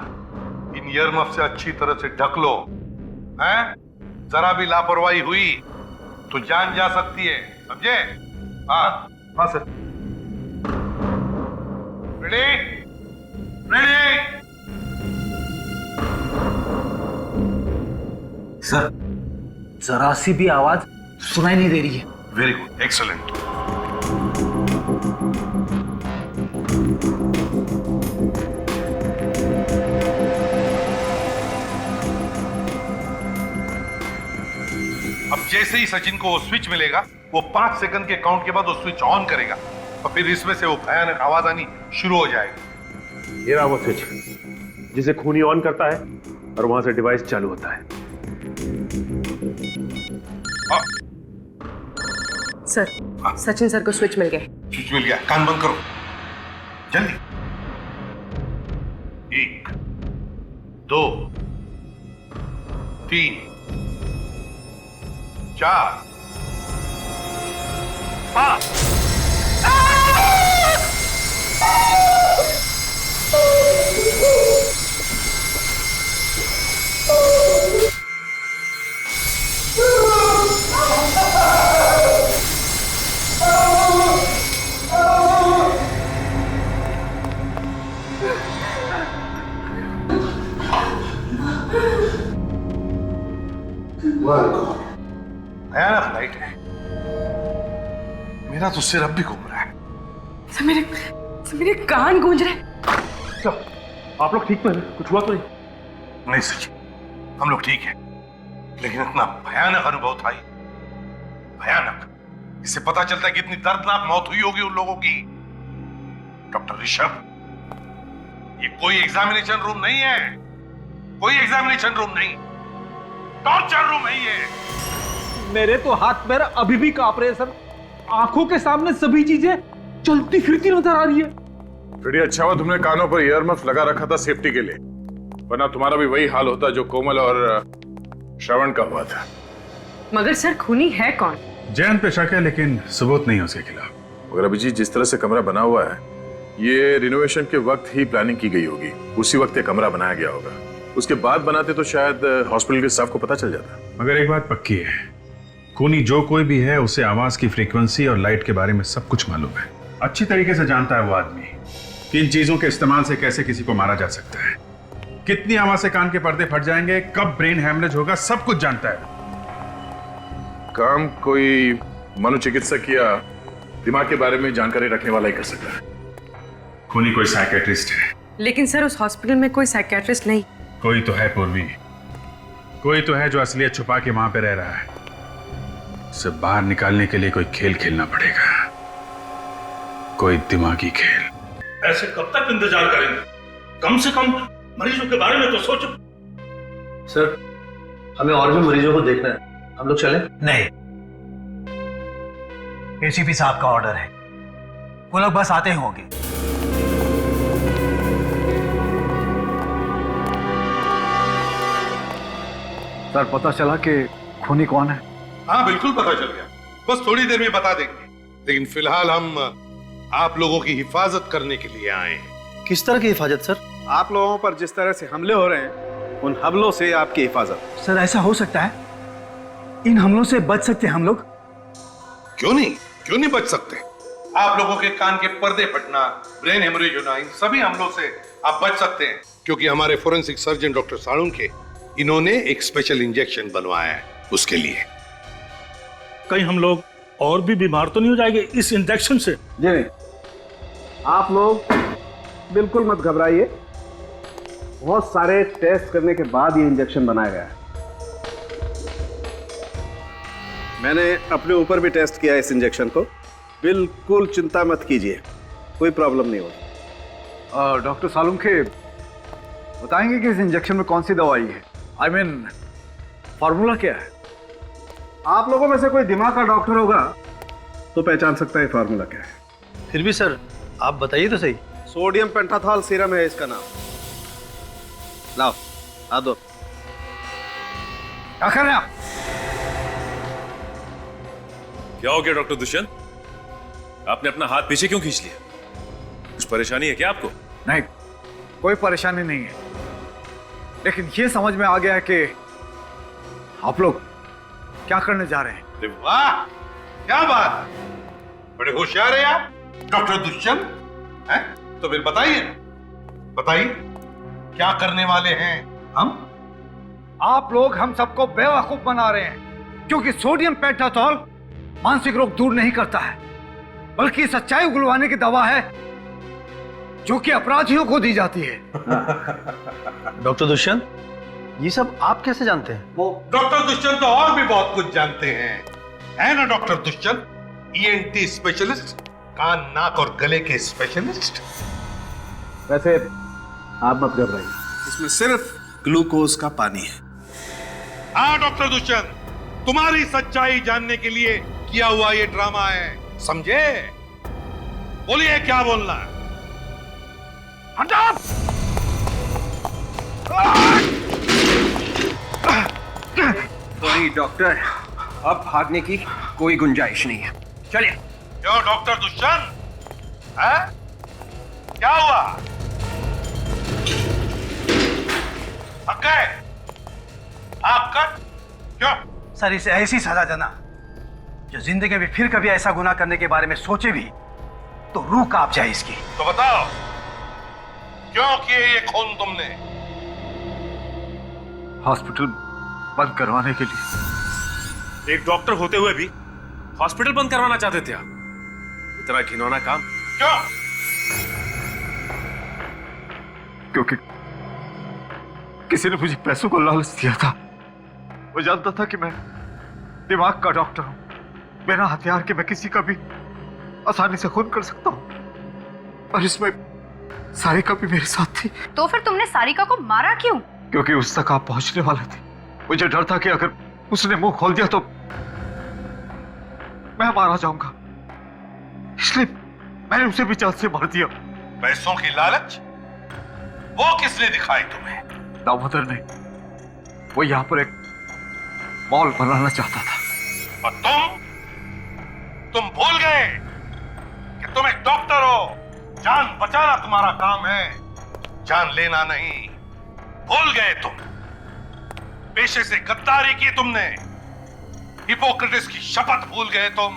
इन ईयरमफ से अच्छी तरह से ढक लो, हैं? जरा भी लापरवाही हुई तो जान जा सकती है, समझे? हाँ सर। फ्रेडी, सर, जरा सी भी आवाज सुनाई नहीं दे रही है। Very good, excellent. अब जैसे ही सचिन को वो स्विच मिलेगा, वो 5 सेकंड के काउंट के बाद वो स्विच ऑन करेगा और फिर इसमें से वो भयानक आवाज आनी शुरू हो जाएगी। ये रहा वो स्विच जिसे खूनी ऑन करता है और वहां से डिवाइस चालू होता है। सर, सचिन सर को स्विच मिल गया। स्विच मिल गया, कान बंद करो जल्दी। 1 2 3 4 5। भयानक लाइट है। मेरा तो सिर अब भी घूम रहा है। सर मेरे कान गूंज रहे हैं। आप लोग ठीक तो हैं? कुछ हुआ तो नहीं? नहीं सच, हम लोग ठीक हैं, लेकिन इतना भयानक अनुभव था ये, भयानक। इससे पता चलता है कि इतनी दर्दनाक मौत हुई होगी उन लोगों की। डॉक्टर ऋषभ, ये कोई एग्जामिनेशन रूम नहीं है, कोई एग्जामिनेशन रूम नहीं, टॉर्चर रूम है ये। मेरे तो हाथ पैर अभी भी कांप रहे हैं सर। आंखों के सामने सभी चीजें चलती फिरती नजर आ रही है। फ्रेडी, अच्छा हुआ तुमने कानों पर ईयर मफ लगा रखा था सेफ्टी के लिए, वरना तुम्हारा भी वही हाल होता जो कोमल और श्रवण का हुआ था। मगर सर खूनी है कौन? जयंत पे शक है, लेकिन सबूत नहीं है उसके खिलाफ। मगर अभिजीत, जिस तरह से कमरा बना हुआ है, ये रिनोवेशन के वक्त ही प्लानिंग की गई होगी। उसी वक्त ये कमरा बनाया गया होगा। उसके बाद बनाते तो शायद हॉस्पिटल के स्टाफ को पता चल जाता। मगर एक बात पक्की है, खूनी जो कोई भी है उसे आवाज की फ्रीक्वेंसी और लाइट के बारे में सब कुछ मालूम है। अच्छी तरीके से जानता है वो आदमी किन चीजों के इस्तेमाल से कैसे किसी को मारा जा सकता है, कितनी आवाज से कान के पर्दे फट जाएंगे, कब ब्रेन हैमरेज होगा, सब कुछ जानता है। काम कोई मनोचिकित्सक या दिमाग के बारे में जानकारी रखने वाला ही कर सकता है। खूनी कोई साइकेट्रिस्ट है। लेकिन सर उस हॉस्पिटल में कोई साइकियाट्रिस्ट नहीं। कोई तो है पूर्वी, कोई तो है जो असलियत छुपा के वहां पे रह रहा है। उसे बाहर निकालने के लिए कोई खेल खेलना पड़ेगा, कोई दिमागी खेल। ऐसे कब तक इंतजार करेंगे? कम से कम मरीजों के बारे में तो सोचो। सर, हमें और भी मरीजों को देखना है, हम लोग चलें? नहीं, एसीपी साहब का ऑर्डर है, वो लोग बस आते ही होंगे। सर, पता चला कि खूनी कौन है? हाँ बिल्कुल पता चल गया, बस थोड़ी देर में बता देंगे। लेकिन फिलहाल हम आप लोगों की हिफाजत करने के लिए आए हैं। किस तरह की हिफाजत सर? आप लोगों पर जिस तरह से हमले हो रहे हैं, उन हमलों से आपकी हिफाजत। सर, ऐसा हो सकता है इन हमलों से बच सकते हैं हम लोग? क्यों नहीं बच सकते? आप लोगों के कान के पर्दे फटना, ब्रेन हेमरेज होना, इन सभी हमलों से आप बच सकते हैं, क्योंकि हमारे फोरेंसिक सर्जन डॉक्टर साळुंखे इन्होंने एक स्पेशल इंजेक्शन बनवाया है उसके लिए। कहीं हम लोग और भी बीमार तो नहीं हो जाएंगे इस इंजेक्शन से? जी नहीं, आप लोग बिल्कुल मत घबराइए। बहुत सारे टेस्ट करने के बाद ये इंजेक्शन बनाया गया है। मैंने अपने ऊपर भी टेस्ट किया इस इंजेक्शन को, बिल्कुल चिंता मत कीजिए, कोई प्रॉब्लम नहीं होगी। डॉक्टर साळुंखे, बताएंगे कि इस इंजेक्शन में कौन सी दवाई है? आई मीन फॉर्मूला क्या है? आप लोगों में से कोई दिमाग का डॉक्टर होगा तो पहचान सकता है फार्मूला क्या है। फिर भी सर आप बताइए तो सही। सोडियम पेंटाथॉल सीरम है इसका नाम। लाओ, आ दो। क्या कर रहे हैं आप? क्या हो गया डॉक्टर दुष्यंत? आपने अपना हाथ पीछे क्यों खींच लिया? कुछ परेशानी है क्या आपको? नहीं, कोई परेशानी नहीं है, लेकिन ये समझ में आ गया है कि आप लोग क्या करने जा रहे हैं। अरे वाह, क्या बात, बड़े होशियार हैं आप डॉक्टर दुष्यंत। हैं? तो फिर बताइए क्या करने वाले हैं हम? आप लोग हम सबको बेवकूफ बना रहे हैं, क्योंकि सोडियम पेंटाथॉल मानसिक रोग दूर नहीं करता है, बल्कि सच्चाई उगलवाने की दवा है जो कि अपराधियों को दी जाती है। डॉक्टर दुष्यंत, ये सब आप कैसे जानते हैं? डॉक्टर दुष्यंत तो और भी बहुत कुछ जानते हैं, है ना डॉक्टर दुष्यंत? ENT स्पेशलिस्ट, कान नाक और गले के स्पेशलिस्ट। वैसे आप मत घबराइए, इसमें सिर्फ ग्लूकोज का पानी है। हाँ डॉक्टर दुष्यंत, तुम्हारी सच्चाई जानने के लिए किया हुआ ये ड्रामा है, समझे? बोलिए क्या बोलना है? हटाओ! नहीं डॉक्टर, अब भागने की कोई गुंजाइश नहीं है, चलिए। क्यों डॉक्टर दुष्यंत, है? क्या हुआ? थक गए? आपका क्यों? सर, इसे ऐसी सजा देना जो जिंदगी में फिर कभी ऐसा गुनाह करने के बारे में सोचे भी तो रूह कांप जाए इसकी। तो बताओ क्यों किए ये खून तुमने? हॉस्पिटल बंद करवाने के लिए। एक डॉक्टर होते हुए भी हॉस्पिटल बंद करवाना चाहते थे आप? इतना घिनौना काम क्यों? क्योंकि किसी ने मुझे पैसों को लालच दिया था। वो जानता था कि मैं दिमाग का डॉक्टर हूं, बिना हथियार के मैं किसी का भी आसानी से खून कर सकता हूं। और इसमें सारिका भी मेरे साथ थी। तो फिर तुमने सारिका को मारा क्यों? क्योंकि उस तक आप पहुंचने वाले थे। मुझे डर था कि अगर उसने मुंह खोल दिया तो मैं मारा जाऊंगा, इसलिए मैंने उसे भी जान से मार दिया। पैसों की लालच वो किसने दिखाई तुम्हें? दामोदर ने। वो यहां पर एक मॉल बनाना चाहता था। और तुम भूल गए कि तुम एक डॉक्टर हो। जान बचाना तुम्हारा काम है, जान लेना नहीं। भूल गए तुम। पेशे से गद्दारी की तुमने, हिपोक्रेटिस की शपथ भूल गए तुम।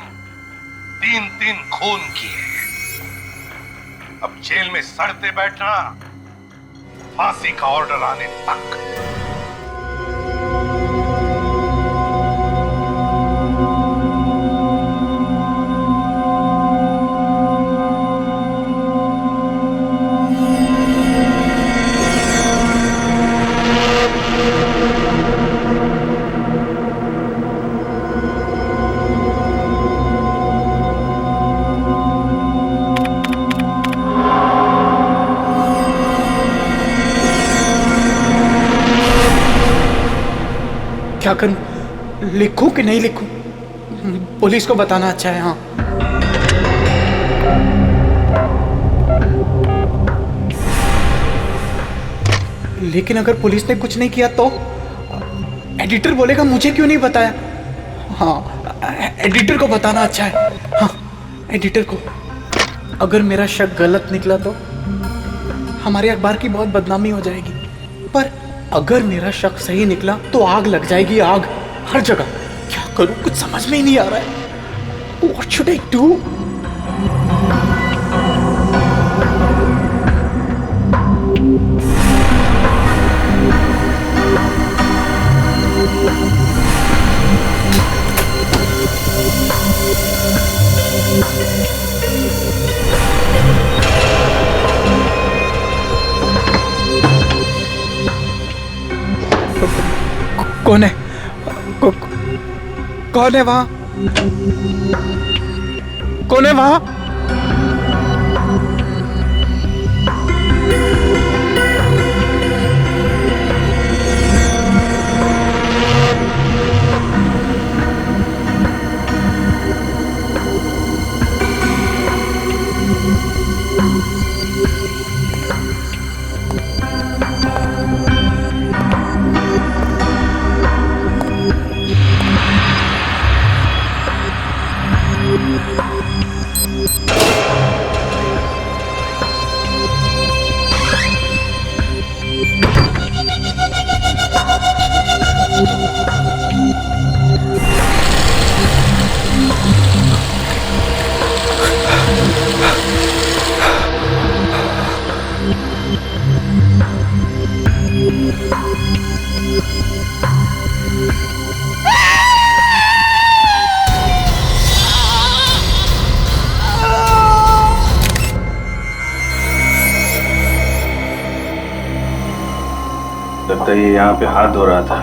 3-3 खून किए। अब जेल में सड़ते बैठना, फांसी का ऑर्डर आने तक। क्या करूं? लिखूं कि नहीं लिखूं? पुलिस को बताना अच्छा है। हाँ, लेकिन अगर पुलिस ने कुछ नहीं किया तो एडिटर बोलेगा मुझे क्यों नहीं बताया। हाँ, एडिटर को बताना अच्छा है। हाँ, एडिटर को। अगर मेरा शक गलत निकला तो हमारे अखबार की बहुत बदनामी हो जाएगी, पर अगर मेरा शक सही निकला तो आग लग जाएगी, आग हर जगह। क्या करूं, कुछ समझ में ही नहीं आ रहा है। What should I do? कौन है? कौन है वहां? कौन है वहां? लगता है ये यहाँ पे हाथ धो रहा था,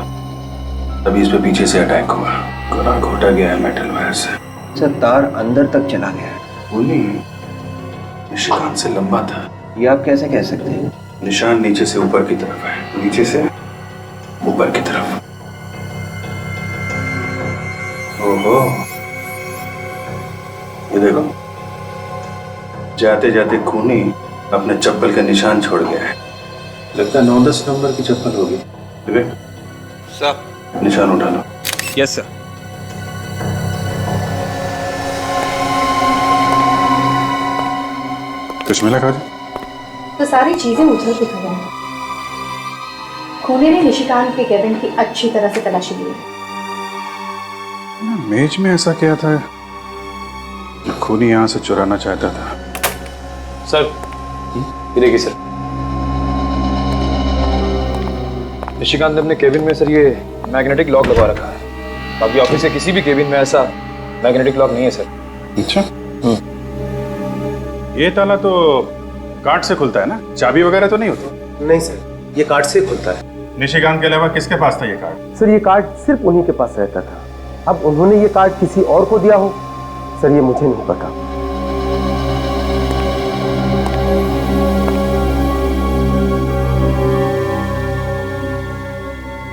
तभी इस पे पीछे से अटैक हुआ। गला घोटा गया है मेटल वायर से। सर तार अंदर तक चला गया है। खूनी निशान से लंबा था। ये आप कैसे कह सकते हैं? निशान नीचे से ऊपर की तरफ है, नीचे से ऊपर की तरफ। ओहो, ये देखो, जाते जाते खूनी अपने चप्पल का निशान छोड़ गया है। लगता है 9-10 नंबर की चप्पल होगी। विवेक सर, निशान उठा लो। Yes sir. कुछ मिला काजल? तो सारी चीजें उछल पुछल हैं। खूनी ने निशिकांत के केबिन की अच्छी तरह से तलाशी ली। मेज में ऐसा क्या था जो खूनी यहाँ से चुराना चाहता था? सर, ये देखिए सर, निशिकांत ने अपने केबिन में सर ये मैग्नेटिक लॉक लगा रखा है। बाकी ऑफिस के किसी भी केबिन में ऐसा मैग्नेटिक लॉक नहीं है सर। अच्छा, ये ताला तो कार्ड से खुलता है ना, चाबी वगैरह तो नहीं होती? नहीं सर, ये कार्ड से खुलता है। निशिकांत के अलावा किसके पास था ये कार्ड? सर, ये कार्ड सिर्फ उन्हीं के पास रहता था। अब उन्होंने ये कार्ड किसी और को दिया हो, सर ये मुझे नहीं पता।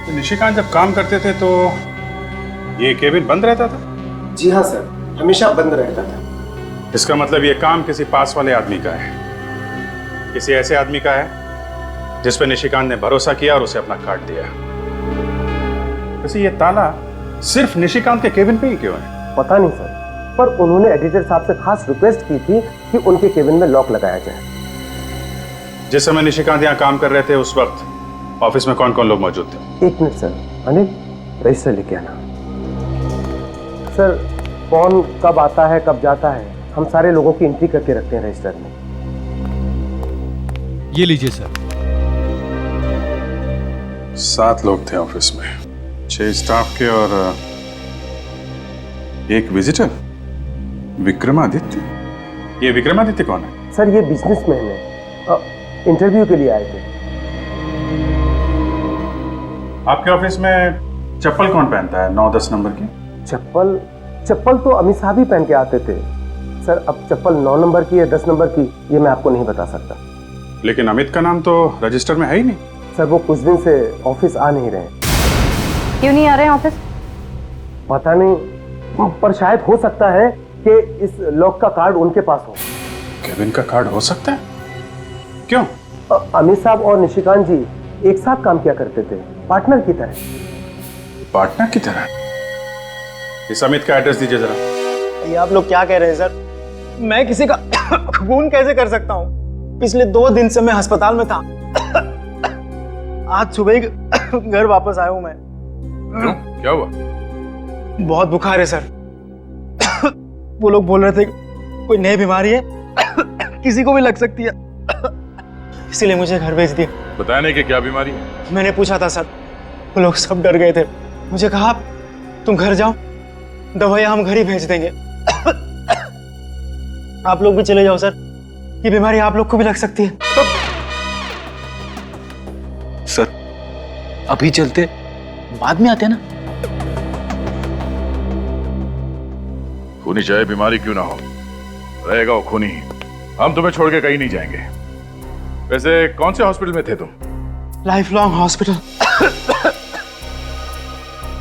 तो निशिकांत जब काम करते थे तो ये केबिन बंद रहता था? जी हाँ सर, हमेशा बंद रहता था। इसका मतलब ये काम किसी पास वाले आदमी का है, किसी ऐसे आदमी का है जिस पे निशिकांत ने भरोसा किया और उसे अपना कार्ड दिया। वैसे ये ताला सिर्फ निशिकांत के केबिन पे ही क्यों है? पता नहीं सर, पर उन्होंने एडिटर साहब से खास रिक्वेस्ट की थी कि उनके केबिन में लॉक लगाया जाए। जिस समय निशिकांत यहाँ काम कर रहे थे उस वक्त ऑफिस में कौन कौन लोग मौजूद थे? 1 मिनट सर, अनिल रजिस्टर लेके आना। सर, कौन कब आता है कब जाता है हम सारे लोगों की एंट्री करके रखते हैं रजिस्टर में। ये लीजिए सर। 7 लोग थे ऑफिस में, 6 स्टाफ के और 1 विजिटर, विक्रमादित्य। ये विक्रमादित्य कौन है? सर, ये बिजनेसमैन है, इंटरव्यू के लिए आए थे। आपके ऑफिस में चप्पल कौन पहनता है 9-10 नंबर की? चप्पल तो अमित साहब ही पहन के आते थे सर। अब चप्पल 9 नंबर की या 10 नंबर की ये मैं आपको नहीं बता सकता। लेकिन अमित का नाम तो रजिस्टर में है ही नहीं। सर, वो कुछ दिन से ऑफिस आ नहीं रहे। क्यों नहीं आ रहे हैं ऑफिस? पता नहीं, पर शायद हो सकता है कि इस लॉक का कार्ड उनके पास हो। केबिन का कार्ड हो सकता है? क्यों? अमित साहब और निशिकांत जी एक साथ काम किया करते थे, पार्टनर की तरह। पार्टनर की तरह? इस अमित का एड्रेस दीजिए जरा। ये आप लोग क्या कह रहे हैं सर? मैं किसी का खून कैसे कर सकता हूँ? पिछले 2 दिन से मैं अस्पताल में था। आज सुबह ही घर वापस आया हूँ मैं। क्या हुआ? बहुत बुखार है सर। वो लोग बोल रहे थे कोई नई बीमारी है, किसी को भी लग सकती है, इसीलिए मुझे घर भेज दिया। बताया नहीं कि क्या बीमारी है? मैंने पूछा था सर, वो लोग सब डर गए थे। मुझे कहा तुम घर जाओ, दवाइयाँ हम घर ही भेज देंगे। आप लोग भी चले जाओ सर, ये बीमारी आप लोग को भी लग सकती है। सर, अभी चलते, बाद में आते ना। खूनी चाहे बीमारी क्यों ना हो, रहेगा वो खूनी ही। हम तुम्हें छोड़ के कहीं नहीं जाएंगे। वैसे कौन से हॉस्पिटल में थे तुम? Life long hospital.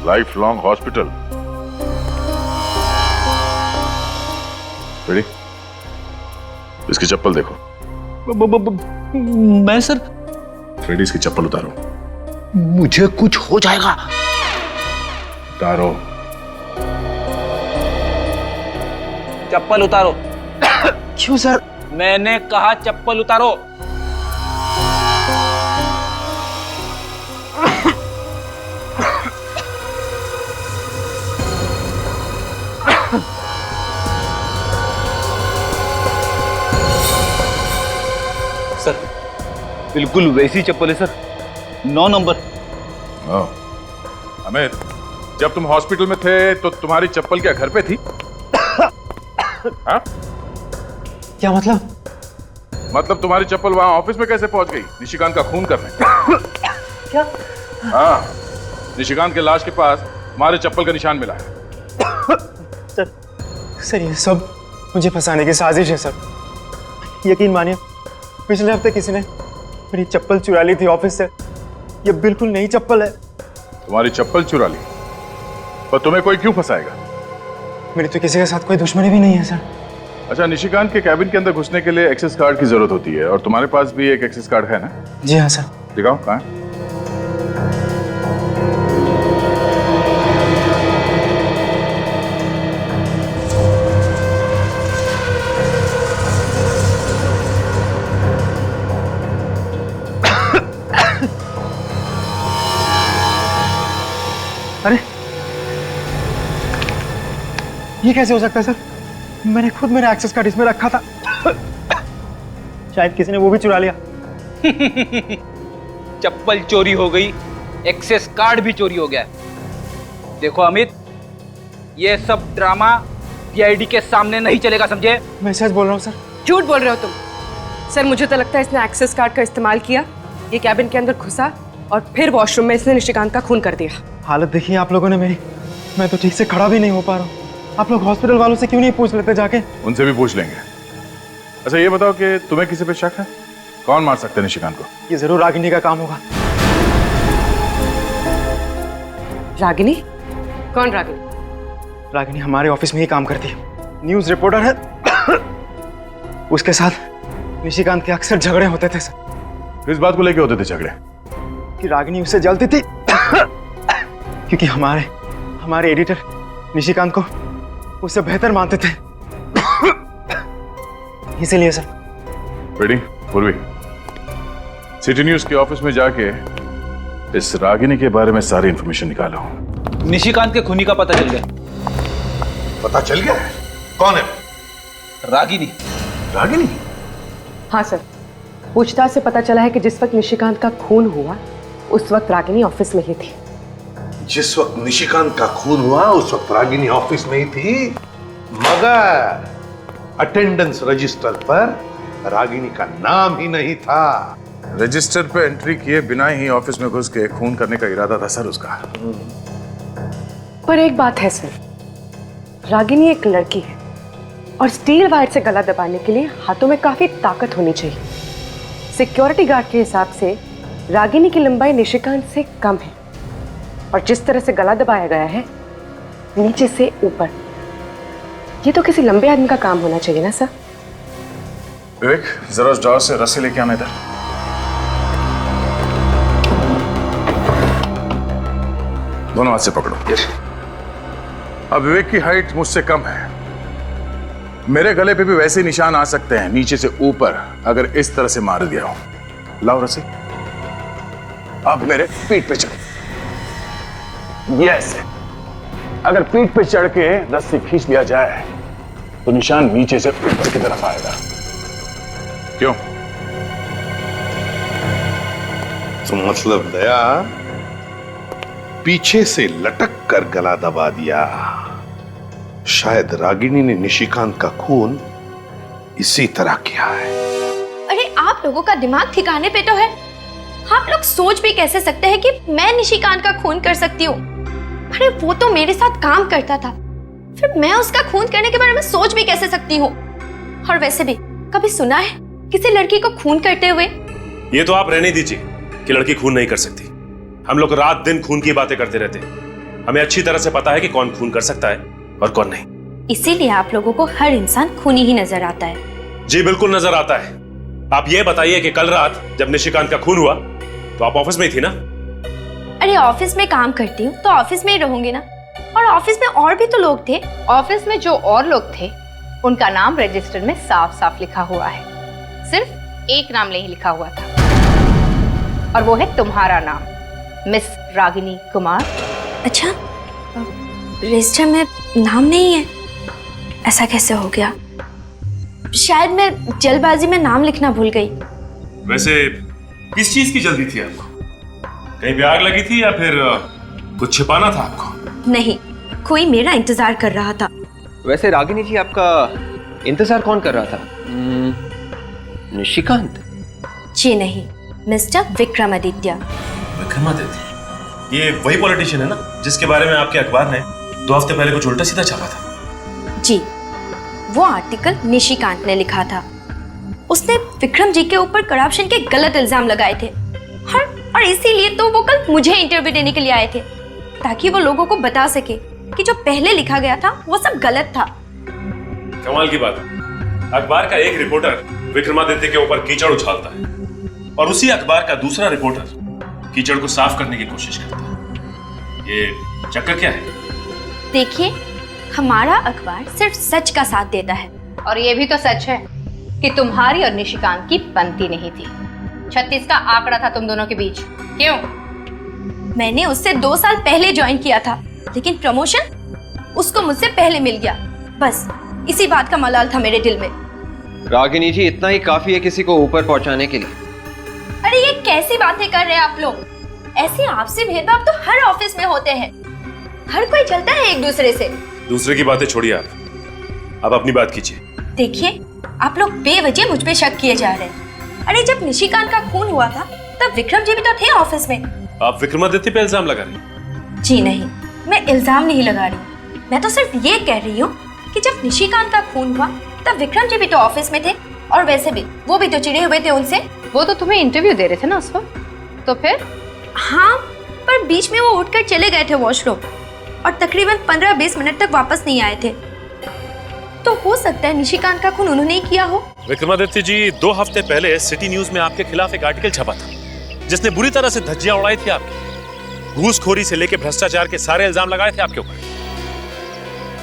Life long hospital? Ready? इसकी चप्पल देखो। मैं सर? फ्रेडी, इसकी चप्पल उतारो। मुझे कुछ हो जाएगा। उतारो। चप्पल उतारो। क्यों सर? मैंने कहा चप्पल उतारो। सर, बिल्कुल वैसी चप्पल है सर, 9 नंबर। अमित, जब तुम हॉस्पिटल में थे तो तुम्हारी चप्पल क्या घर पे थी? हाँ? क्या मतलब? मतलब तुम्हारी चप्पल वहां ऑफिस में कैसे पहुंच गई निशिकांत का खून करने? क्या? हाँ, निशिकांत के लाश के पास तुम्हारे चप्पल का निशान मिला है। सर, ये सब मुझे फंसाने की साजिश है सर। यकीन मानिए, पिछले हफ्ते किसी ने मेरी चप्पल चुरा ली थी ऑफिस से। ये बिल्कुल नई चप्पल है। तुम्हारी चप्पल चुरा ली? पर तुम्हें कोई क्यों फंसाएगा? मेरी तो किसी के साथ कोई दुश्मनी भी नहीं है सर। अच्छा, निशिकांत के कैबिन के अंदर घुसने के लिए एक्सेस कार्ड की जरूरत होती है, और तुम्हारे पास भी एक एक्सेस कार्ड है ना? जी हाँ सर। दिखाओ, कहाँ है? अरे ये कैसे हो सकता है सर? मैंने खुद मेरा एक्सेस कार्ड इसमें रखा था। शायद किसी ने वो भी चुरा लिया। चप्पल चोरी हो गई, एक्सेस कार्ड भी चोरी हो गया। देखो अमित, ये सब ड्रामा पीआईडी के सामने नहीं चलेगा, समझे? मैं सच बोल रहा हूँ सर। झूठ बोल रहे हो तुम। सर मुझे तो लगता है इसने एक्सेस कार्ड का इस्तेमाल किया, ये कैबिन के अंदर घुसा और फिर वॉशरूम में इसने निशिकांत का खून कर दिया। हालत देखिए आप लोगों ने मेरी। मैं तो ठीक से खड़ा भी नहीं हो पा रहा हूँ। आप लोग हॉस्पिटल वालों से क्यों नहीं पूछ लेते जाके? उनसे भी पूछ लेंगे। अच्छा ये बताओ कि तुम्हें किसी पे शक है? कौन मार सकता है निशिकांत को? ये जरूर रागिनी का काम होगा। रागिनी? कौन रागिनी? रागिनी हमारे ऑफिस में ही काम करती है, न्यूज रिपोर्टर है। उसके साथ निशिकांत के अक्सर झगड़े होते थे सर। किस बात को लेके होते थे झगड़े? कि रागिनी उससे जलती थी क्योंकि हमारे एडिटर निशिकांत को उससे बेहतर मानते थे। इसीलिए सर। रेडी पूर्वी, सिटी न्यूज के ऑफिस में जाके इस रागिनी के बारे में सारी इंफॉर्मेशन निकालो। निशिकांत के खूनी का पता चल गया। पता चल गया? कौन है? रागिनी। रागिनी? हाँ सर, पूछताछ से पता चला है कि जिस वक्त निशिकांत का खून हुआ उस वक्त रागिनी ऑफिस में ही थी। जिस वक्त निशिकांत का खून हुआ उस वक्त रागिनी ऑफिस में ही थी, मगर अटेंडेंस रजिस्टर पर रागिनी का नाम ही नहीं था। रजिस्टर पे एंट्री किए बिना ही ऑफिस में घुस के खून करने का इरादा था सर उसका। पर एक बात है सर, रागिनी एक लड़की है और स्टील वायर से गला दबाने के लिए हाथों में काफी ताकत होनी चाहिए। सिक्योरिटी गार्ड के हिसाब से रागिनी की लंबाई निशिकांत से कम है और जिस तरह से गला दबाया गया है नीचे से ऊपर, ये तो किसी लंबे आदमी का काम होना चाहिए ना सर। विवेक, जरा उस ड्रॉर से रस्सी लेके आना इधर। दोनों हाथ से पकड़ो। अब विवेक की हाइट मुझसे कम है, मेरे गले पे भी वैसे निशान आ सकते हैं नीचे से ऊपर अगर इस तरह से मार दिया हो। लाओ रस्सी। अब मेरे पीठ पे चढ़। यस, अगर पीठ पे चढ़ के रस्सी खींच लिया जाए तो निशान नीचे से ऊपर की तरफ आएगा। क्यों? तो मतलब दया पीछे से लटक कर गला दबा दिया। शायद रागिनी ने निशिकांत का खून इसी तरह किया है। अरे आप लोगों का दिमाग ठिकाने पे तो है? आप लोग सोच भी कैसे सकते हैं कि मैं निशिकांत का खून कर सकती हूँ? अरे वो तो मेरे साथ काम करता था, फिर मैं उसका खून करने के बारे में सोच भी कैसे सकती हूँ? और वैसे भी कभी सुना है किसी लड़की को खून करते हुए? ये तो आप रहने दीजिए कि लड़की खून नहीं कर सकती। हम लोग रात दिन खून की बातें करते रहते हैं। हमें अच्छी तरह से पता है कि कौन खून कर सकता है और कौन नहीं। इसीलिए आप लोगों को हर इंसान खूनी ही नजर आता है। जी बिल्कुल नजर आता है। आप ये बताइए कि कल रात जब निशिकांत का खून हुआ तो आप ऑफिस में ही थी ना? अरे ऑफिस में काम करती हूँ तो ऑफिस में ही रहूंगी ना। और ऑफिस में और भी तो लोग थे। ऑफिस में जो और लोग थे उनका नाम रजिस्टर में साफ साफ लिखा हुआ है, सिर्फ एक नाम नहीं लिखा हुआ था और वो है तुम्हारा नाम, मिस रागिनी कुमार। अच्छा, रजिस्टर में नाम नहीं है? ऐसा कैसे हो गया? शायद मैं जल्दबाजी में नाम लिखना भूल गई। वैसे किस चीज की जल्दी थी आपको? कहीं भी आग लगी थी या फिर कुछ छिपाना था आपको? नहीं, कोई मेरा इंतजार कर रहा था। वैसे रागिनी जी, आपका इंतजार कौन कर रहा था? निशिकांत? जी नहीं, मिस्टर विक्रमादित्य। विक्रमादित्य? ये वही पॉलिटिशियन है ना जिसके बारे में आपके अखबार ने 2 हफ्ते पहले कुछ उल्टा सीधा छापा था? जी, वो आर्टिकल निशिकांत ने लिखा था। उसने विक्रम जी के ऊपर करप्शन के गलत इल्जाम लगाए थे और इसीलिए तो वो कल मुझे इंटरव्यू देने के लिए आए थे, ताकि वो लोगों को बता सके कि जो पहले लिखा गया था वो सब गलत था। कमाल की बात है, अखबार का एक रिपोर्टर विक्रमादित्य के ऊपर कीचड़ उछालता है और उसी अखबार का दूसरा रिपोर्टर कीचड़ को साफ करने की कोशिश करता है। ये चक्कर क्या है? देखिए, हमारा अखबार सिर्फ सच का साथ देता है। और ये भी तो सच है कि तुम्हारी और निशिकांत की बनती नहीं थी। 36 का आंकड़ा था तुम दोनों के बीच। क्यों? मैंने उससे 2 साल पहले ज्वाइन किया था, लेकिन प्रमोशन उसको मुझसे पहले मिल गया। बस इसी बात का मलाल था मेरे दिल में। रागिनी जी, इतना ही काफी है किसी को ऊपर पहुंचाने के लिए। अरे ये कैसी बातें कर रहे हैं आप लोग? ऐसे आपसी भेदभाव तो हर ऑफिस में होते हैं। हर कोई चलता है एक दूसरे से। दूसरे की बातें छोड़िए, आप अपनी बात कीजिए। देखिए, आप लोग बेवजह मुझ पे शक किए जा रहे हैं। अरे जब निशिकांत का खून हुआ था तब विक्रम जी भी तो थे ऑफिस में। आप विक्रमादित्य पे इल्जाम लगा रही हैं? जी नहीं, मैं इल्जाम नहीं लगा रही। मैं तो सिर्फ ये कह रही हूँ कि जब निशिकांत का खून हुआ तब विक्रम जी भी तो ऑफिस में थे, और वैसे भी वो भी तो चिढ़े हुए थे उनसे। वो तो तुम्हें इंटरव्यू दे रहे थे ना उस वक्त, तो फिर? हाँ, पर बीच में वो उठकर चले गए थे वॉशरूम और तकरीबन 15-20 मिनट तक वापस नहीं आए थे। तो हो सकता है निशिकांत का खून उन्होंने ही किया हो। विक्रमादित्य जी, 2 हफ्ते पहले सिटी न्यूज में आपके खिलाफ एक आर्टिकल छपा था जिसने बुरी तरह से धज्जियां उड़ाई थी आपकी। घूसखोरी से लेकर भ्रष्टाचार के सारे इल्जाम लगाए थे आपके ऊपर।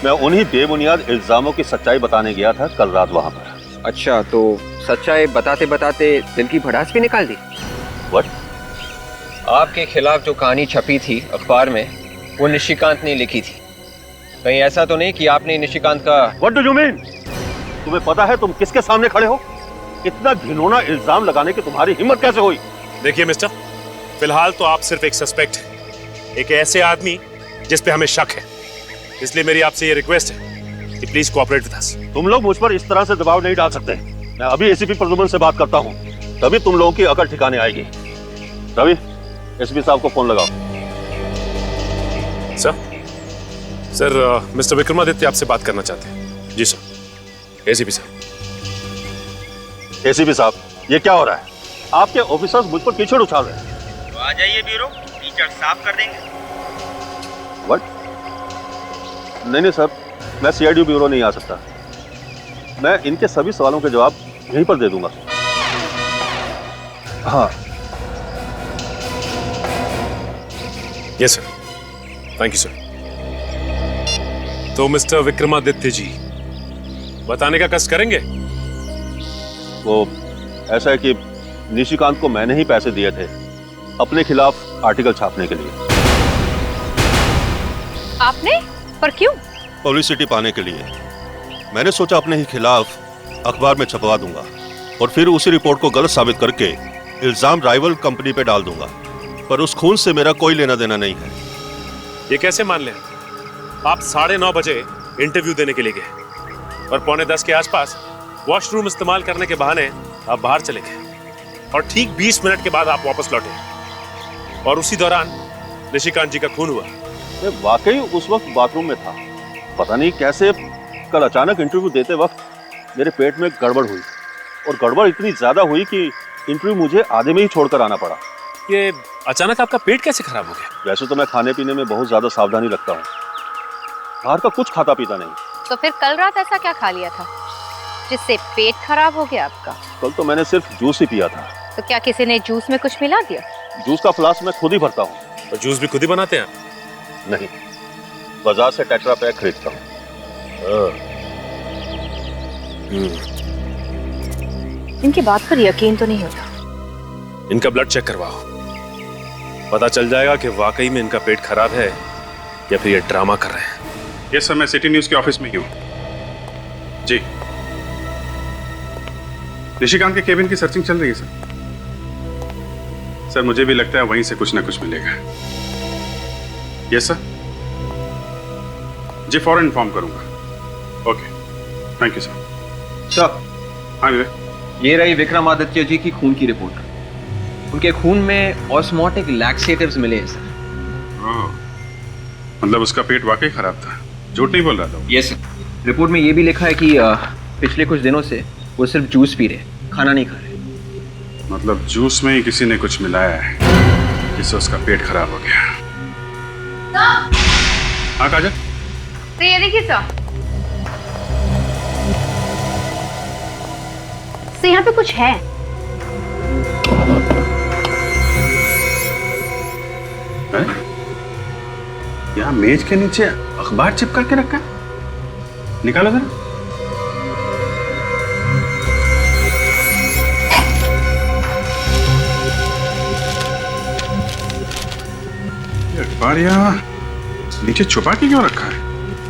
मैं उन्हीं बेबुनियाद इल्जामों की सच्चाई बताने गया था कल रात वहां पर। अच्छा, तो सच्चाई बताते बताते दिल की भड़ास भी निकाल दी। What? आपके खिलाफ जो कहानी छपी थी अखबार में, वो निशिकांत ने लिखी थी। कहीं ऐसा तो नहीं कि आपने निशिकांत का... What do you mean? तुम्हें पता है तुम किसके सामने खड़े हो? इतना घिनौना इल्जाम लगाने की तुम्हारी हिम्मत कैसे हुई? देखिए मिस्टर, फिलहाल तो आप सिर्फ एक सस्पेक्ट हैं, एक ऐसे आदमी जिस पे हमें शक है। इसलिए मेरी आपसे ये रिक्वेस्ट है कि प्लीज कोऑपरेट विद अस। तुम लोग मुझ पर इस तरह से दबाव नहीं डाल सकते। मैं अभी एसीपी प्रद्युम्न से बात करता हूँ, तभी तुम लोगों की अकल ठिकाने आएगी। रवि, एसपी साहब को फोन लगाओ। सर, मिस्टर विक्रमादित्य आपसे बात करना चाहते हैं। जी सर। एसीपी साहब। एसीपी साहब, ये क्या हो रहा है? आपके ऑफिसर्स मुझ पर कीचड़ उछाल रहे हैं। तो आ जाइए ब्यूरो, कीचड़ साफ कर देंगे। व्हाट? नहीं सर, मैं सीआईडी ब्यूरो नहीं आ सकता। मैं इनके सभी सवालों के जवाब यहीं पर दे दूंगा। हाँ। Yes sir, thank you sir. तो मिस्टर विक्रमादित्य जी, बताने का कष्ट करेंगे? वो ऐसा है कि निशिकांत को मैंने ही पैसे दिए थे अपने खिलाफ आर्टिकल छापने के लिए। आपने? पर क्यों? पब्लिसिटी पाने के लिए। मैंने सोचा अपने ही खिलाफ अखबार में छपवा दूंगा और फिर उसी रिपोर्ट को गलत साबित करके इल्जाम राइवल कंपनी पे डाल दूंगा। पर उस खून से मेरा कोई लेना देना नहीं है। ये कैसे मान लें? आप 9:30 बजे इंटरव्यू देने के लिए गए और 9:45 के आसपास वॉशरूम इस्तेमाल करने के बहाने आप बाहर चले गए और ठीक 20 मिनट के बाद आप वापस लौटे और उसी दौरान निशिकांत जी का खून हुआ। मैं वाकई उस वक्त बाथरूम में था। पता नहीं कैसे कल अचानक इंटरव्यू देते वक्त मेरे पेट में गड़बड़ हुई और गड़बड़ इतनी ज्यादा हुई कि इंटरव्यू मुझे आधे में ही छोड़कर आना पड़ा। ये अचानक आपका पेट कैसे खराब हो गया? वैसे तो मैं खाने पीने में बहुत ज्यादा सावधानी रखता हूँ, बाहर का कुछ खाता पीता नहीं। तो फिर कल रात ऐसा क्या खा लिया था जिससे पेट खराब हो गया आपका? कल तो मैंने सिर्फ जूस ही पिया था। तो क्या किसी ने जूस में कुछ मिला दिया? जूस का फ्लास्क मैं खुद ही भरता हूँ। और जूस भी खुद ही बनाते हैं? नहीं, बाजार से टेट्रा पैक खरीदता हूँ। इनकी बात पर यकीन तो नहीं होता। इनका ब्लड चेक करवाओ, पता चल जाएगा कि वाकई में इनका पेट खराब है या फिर ये ड्रामा कर रहे हैं। यस सर, मैं सिटी न्यूज के ऑफिस में ही हूँ। जी, निशिकांत के केबिन की सर्चिंग चल रही है सर। सर, मुझे भी लगता है वहीं से कुछ ना कुछ मिलेगा। Yes sir. जी, फौरन इन्फॉर्म करूंगा। Okay, thank you sir. Sir. हाँ विवेक। ये रही विक्रमादित्य जी की खून की रिपोर्ट। उनके खून में ऑस्मोटिक लैक्सेटिव्स मिले हैं सर। मतलब उसका पेट वाकई खराब था, झूठ नहीं बोल रहा था? Yes sir. रिपोर्ट में ये भी लिखा है कि पिछले कुछ दिनों से वो सिर्फ जूस पी रहे, खाना नहीं खा रहे। मतलब जूस में ही किसी ने कुछ मिलाया है जिससे उसका पेट खराब हो गया। हाँ काजल, तो ये देखिए सर, तो यहाँ पे कुछ है। यहाँ मेज के नीचे अखबार चिपका के रखा है, निकालो जरा। ये अखबार यहाँ नीचे छुपा के क्यों रखा है?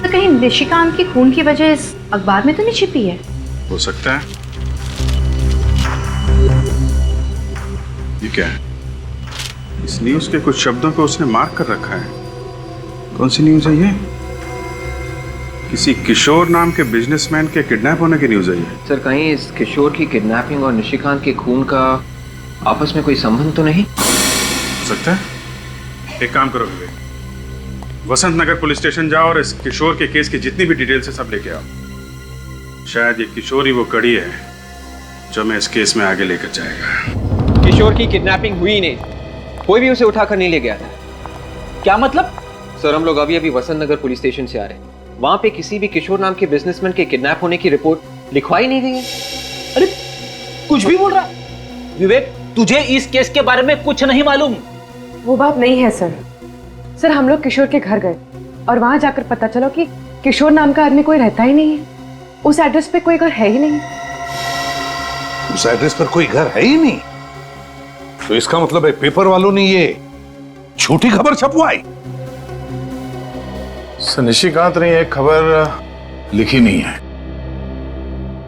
तो कहीं निशिकांत की खून की वजह इस अखबार में तो नहीं छिपी है? हो सकता है। ये क्या है? इस न्यूज के कुछ शब्दों पे उसने मार्क कर रखा है। कौन सी न्यूज है ये? किसी किशोर नाम के बिजनेसमैन के किडनैप होने की न्यूज है ये। सर कहीं इस किशोर की किडनैपिंग और निशिकांत के खून का आपस में कोई संबंध तो नहीं? हो सकता है। एक काम करो विवेक, वसंत नगर पुलिस स्टेशन जाओ और इस किशोर के केस की जितनी भी डिटेल्स है सब लेके आओ। शायद ये किशोर ही वो कड़ी है जो मैं इस केस में आगे लेकर जाएगा। किशोर की किडनैपिंग हुई नहीं, कोई भी उसे उठाकर नहीं ले गया था। क्या मतलब? सर हम लोग अभी अभी वसंत नगर पुलिस स्टेशन से आ रहे हैं, वहां पे किसी भी किशोर नाम के बिजनेसमैन के किडनैप होने की रिपोर्ट लिखवाई नहीं गई है। अरे कुछ भी बोल रहा विवेक, तुझे इस केस के बारे में कुछ नहीं मालूम? वो बात नहीं है सर। सर हम लोग किशोर के घर गए और वहां जाकर पता चला कि किशोर नाम का आदमी कोई रहता ही नहीं है। उस एड्रेस पे कोई घर है ही नहीं। उस एड्रेस पर कोई घर है ही नहीं? तो इसका मतलब है पेपर वालों ने ये झूठी खबर छपवाई। सर निशिकांत ने एक खबर लिखी नहीं है,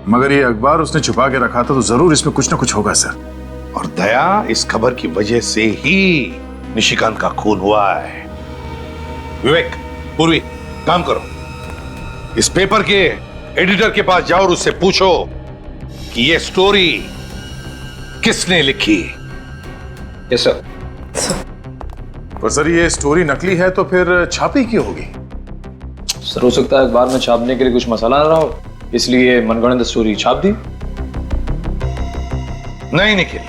मगर ये अखबार उसने छुपा के रखा था, तो जरूर इसमें कुछ ना कुछ होगा सर। और दया, इस खबर की वजह से ही निशिकांत का खून हुआ है। विवेक, पूर्वी, काम करो, इस पेपर के एडिटर के पास जाओ और उससे पूछो कि ये स्टोरी किसने लिखी। Yes sir. पर सर ये स्टोरी नकली है तो फिर छापी क्यों होगी? सर हो सकता है अखबार में छापने के लिए कुछ मसाला ना रहा हो, इसलिए मनगढ़ंत स्टोरी छाप दी। नहीं निखिल,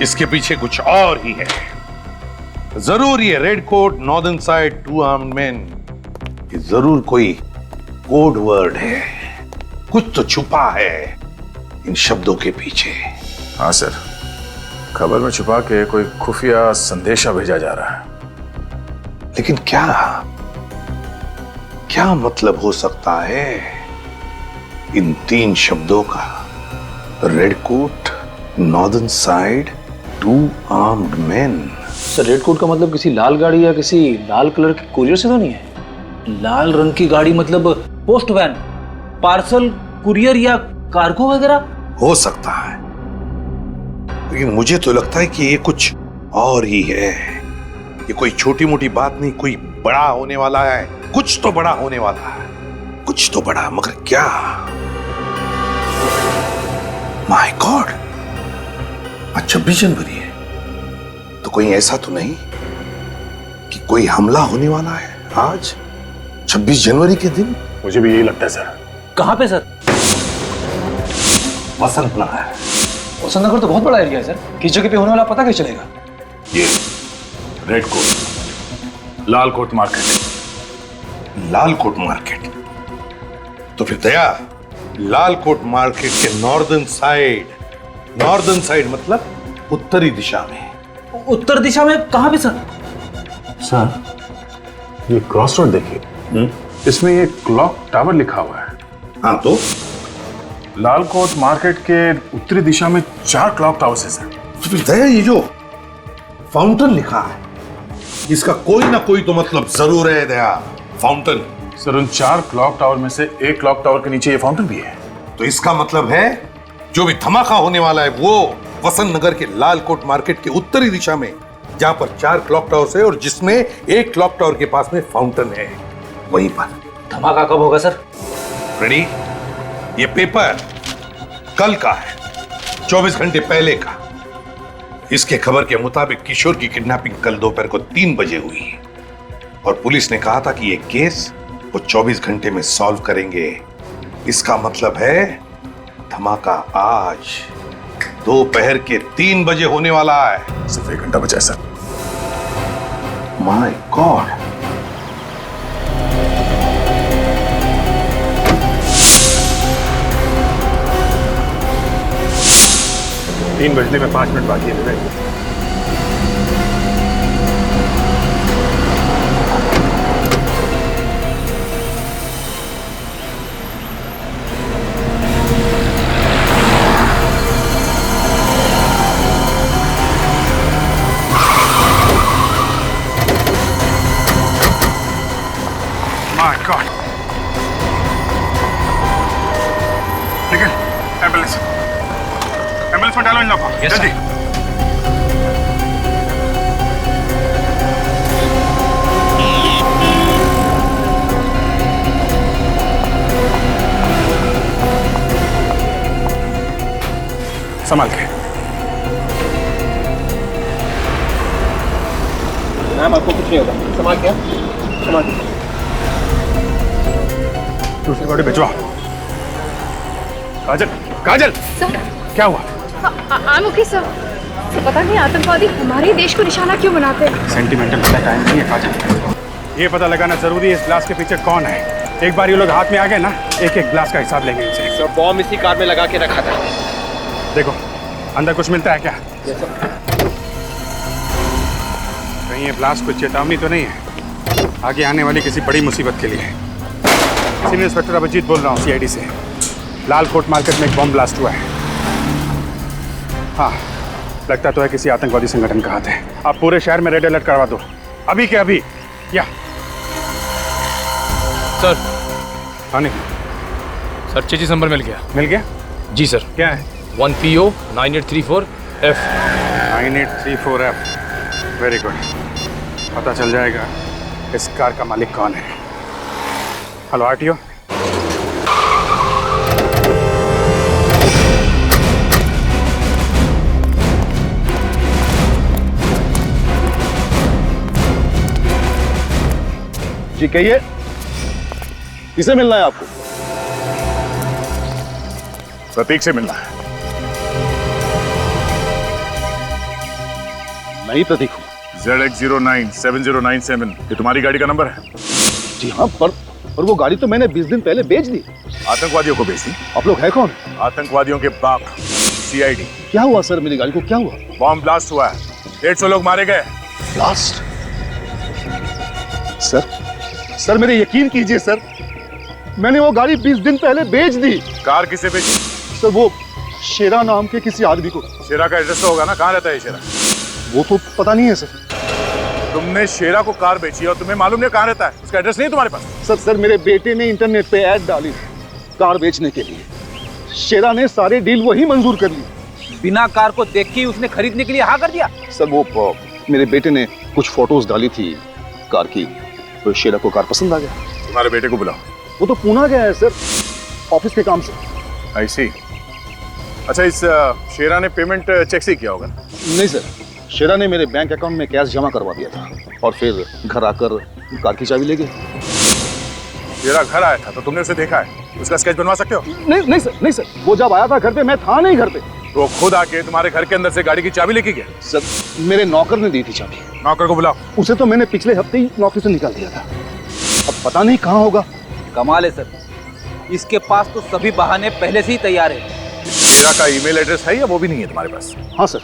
इसके पीछे कुछ और ही है। जरूर ये red coat northern side 2 armed man, ये जरूर कोई कोड वर्ड है। कुछ तो छुपा है इन शब्दों के पीछे। हाँ सर, खबर में छुपा के कोई खुफिया संदेशा भेजा जा रहा है। लेकिन क्या मतलब हो सकता है इन 3 शब्दों का? Red coat, northern side, 2 armed man. Sir red coat का मतलब किसी लाल गाड़ी या किसी लाल कलर के कुरियर से तो नहीं है? लाल रंग की गाड़ी मतलब पोस्ट वैन, पार्सल, कुरियर या कार्गो वगैरह? हो सकता है, लेकिन मुझे तो लगता है कि ये कुछ और ही है। ये कोई छोटी मोटी बात नहीं, कोई बड़ा होने वाला है। कुछ तो बड़ा होने वाला है, कुछ तो बड़ा, मगर क्या? माय गॉड, आज 26 जनवरी है, तो कोई ऐसा तो नहीं कि कोई हमला होने वाला है आज 26 जनवरी के दिन? मुझे भी यही लगता है सर। कहां पे सर? वसंत नगर। वसंत नगर तो बहुत बड़ा एरिया है सर, किस जगह पे होने वाला पता कैसे चलेगा? ये रेड कोट, लाल कोट मार्केट। लाल कोट मार्केट? तो फिर दया, लाल कोट मार्केट के नॉर्दर्न साइड मतलब उत्तरी दिशा में। उत्तर दिशा में कहां पे सर? सर ये क्रॉस रोड देखिए, इसमें ये क्लॉक टावर लिखा हुआ है। हाँ तो लाल कोट मार्केट के उत्तरी दिशा में 4 क्लॉक टावर्स है सर। तो फिर दया, ये जो फाउंटेन लिखा है, इसका कोई ना कोई तो मतलब जरूर है दया। फाउंटेन? सर उन 4 क्लॉक टावर में से एक क्लॉक टावर के नीचे ये फाउंटेन भी है। तो इसका मतलब है जो भी धमाका होने वाला है वो वसंत नगर के लाल कोट मार्केट के उत्तरी दिशा में, जहां पर 4 क्लॉक टावर्स है और जिसमें एक क्लॉक टावर के पास में फाउंटेन है, वहीं पर। धमाका कब होगा सर? रेडी, ये पेपर कल का है, 24 घंटे पहले का। इसके खबर के मुताबिक किशोर की किडनैपिंग कल दोपहर को 3 बजे हुई और पुलिस ने कहा था कि यह केस वो 24 घंटे में सॉल्व करेंगे। इसका मतलब है धमाका आज दोपहर के 3 बजे होने वाला है। सिर्फ 1 घंटा बचा है सर। माय गॉड, तीन बजने में 5 मिनट बाकी है। माय गॉड, निकल, एम्बुलेंस में डालो इन लोगों को, जल्दी। संभाल के। मैम आपको कुछ नहीं होगा, संभाल के, संभाल के। दूसरी बॉडी भिजवा। काजल, काजल, क्या हुआ? I'm okay, sir. पता नहीं आतंकवादी हमारे देश को निशाना क्यों बनाते हैं। सेंटिमेंटल वाला टाइम नहीं है काजल। ये पता लगाना जरूरी है इस ब्लास्ट के पीछे कौन है। एक बार ये लोग हाथ में आ गए ना, एक एक ब्लास्ट का हिसाब लेंगे इनसे। सर बॉम्ब इसी कार में लगा के रखा था। देखो अंदर कुछ मिलता है क्या? कहीं ये ब्लास्ट कोई चेतावनी तो नहीं है आगे आने वाली किसी बड़ी मुसीबत के लिए? सीनियर इंस्पेक्टर अभिजीत बोल रहा हूँ CID से। लाल कोट मार्केट में एक बॉम्ब ब्लास्ट हुआ है। हाँ, लगता तो है किसी आतंकवादी संगठन का हाथ है। आप पूरे शहर में रेड अलर्ट करवा दो, अभी के अभी। या सर। हाँ नहीं सर, चेजिस नंबर मिल गया। मिल गया? जी सर। क्या है? 1PO 9834F। 9834F, very good. पता चल जाएगा इस कार का मालिक कौन है। Hello RTO। जी कहिए, किसे मिलना है आपको? प्रतीक से मिलना है। नहीं प्रतीक हूं। ZX097097, ये तुम्हारी गाड़ी का नंबर है? जी हाँ, पर वो गाड़ी तो मैंने 20 दिन पहले बेच दी। आतंकवादियों को बेच दी? आप लोग है कौन? आतंकवादियों के बाप, CID। क्या हुआ सर, मेरी गाड़ी को क्या हुआ? बॉम्ब ब्लास्ट हुआ है, 150 लोग मारे गए। ब्लास्ट? सर मेरे यकीन कीजिए सर, मैंने वो गाड़ी 20 दिन पहले बेच दी। कार किसे बेची? सर वो शेरा नाम के किसी आदमी को। शेरा का एड्रेस तो होगा ना, कहाँ रहता है शेरा? वो तो पता नहीं है सर। तुमने शेरा को कार बेची और तुम्हें मालूम नहीं कहाँ रहता है? उसका एड्रेस नहीं है तुम्हारे पास? सर मेरे बेटे ने इंटरनेट पे ऐड डाली कार बेचने के लिए। शेरा ने सारे डील वही मंजूर कर ली। बिना कार को देख के उसने खरीदने के लिए हाँ कर दिया? सर वो मेरे बेटे ने कुछ फोटोज डाली थी कार की, तो शेरा को कार पसंद आ गया। तुम्हारे बेटे को बुलाओ। वो तो पुणे गया है सर, ऑफिस के काम से। I see। अच्छा, इस शेरा ने पेमेंट चेक से किया होगा? नहीं सर, शेरा ने मेरे बैंक अकाउंट में कैश जमा करवा दिया था और फिर घर आकर कार की चाबी ले गए। शेरा घर आया था तो तुमने उसे देखा है? उसका स्केच बनवा सकते हो? नहीं सर, वो जब आया था घर पे मैं था नहीं घर पे। तो खुद आके तुम्हारे घर के अंदर से गाड़ी की चाबी लेके गया? सर मेरे नौकर ने दी थी चाबी। नौकर को बुलाओ। उसे तो मैंने पिछले हफ्ते ही नौकरी से निकाल दिया था, अब पता नहीं कहाँ होगा। कमाल है सर, इसके पास तो सभी बहाने पहले से ही तैयार है। शेरा का ईमेल एड्रेस है या वो भी नहीं है तुम्हारे पास? हाँ सर,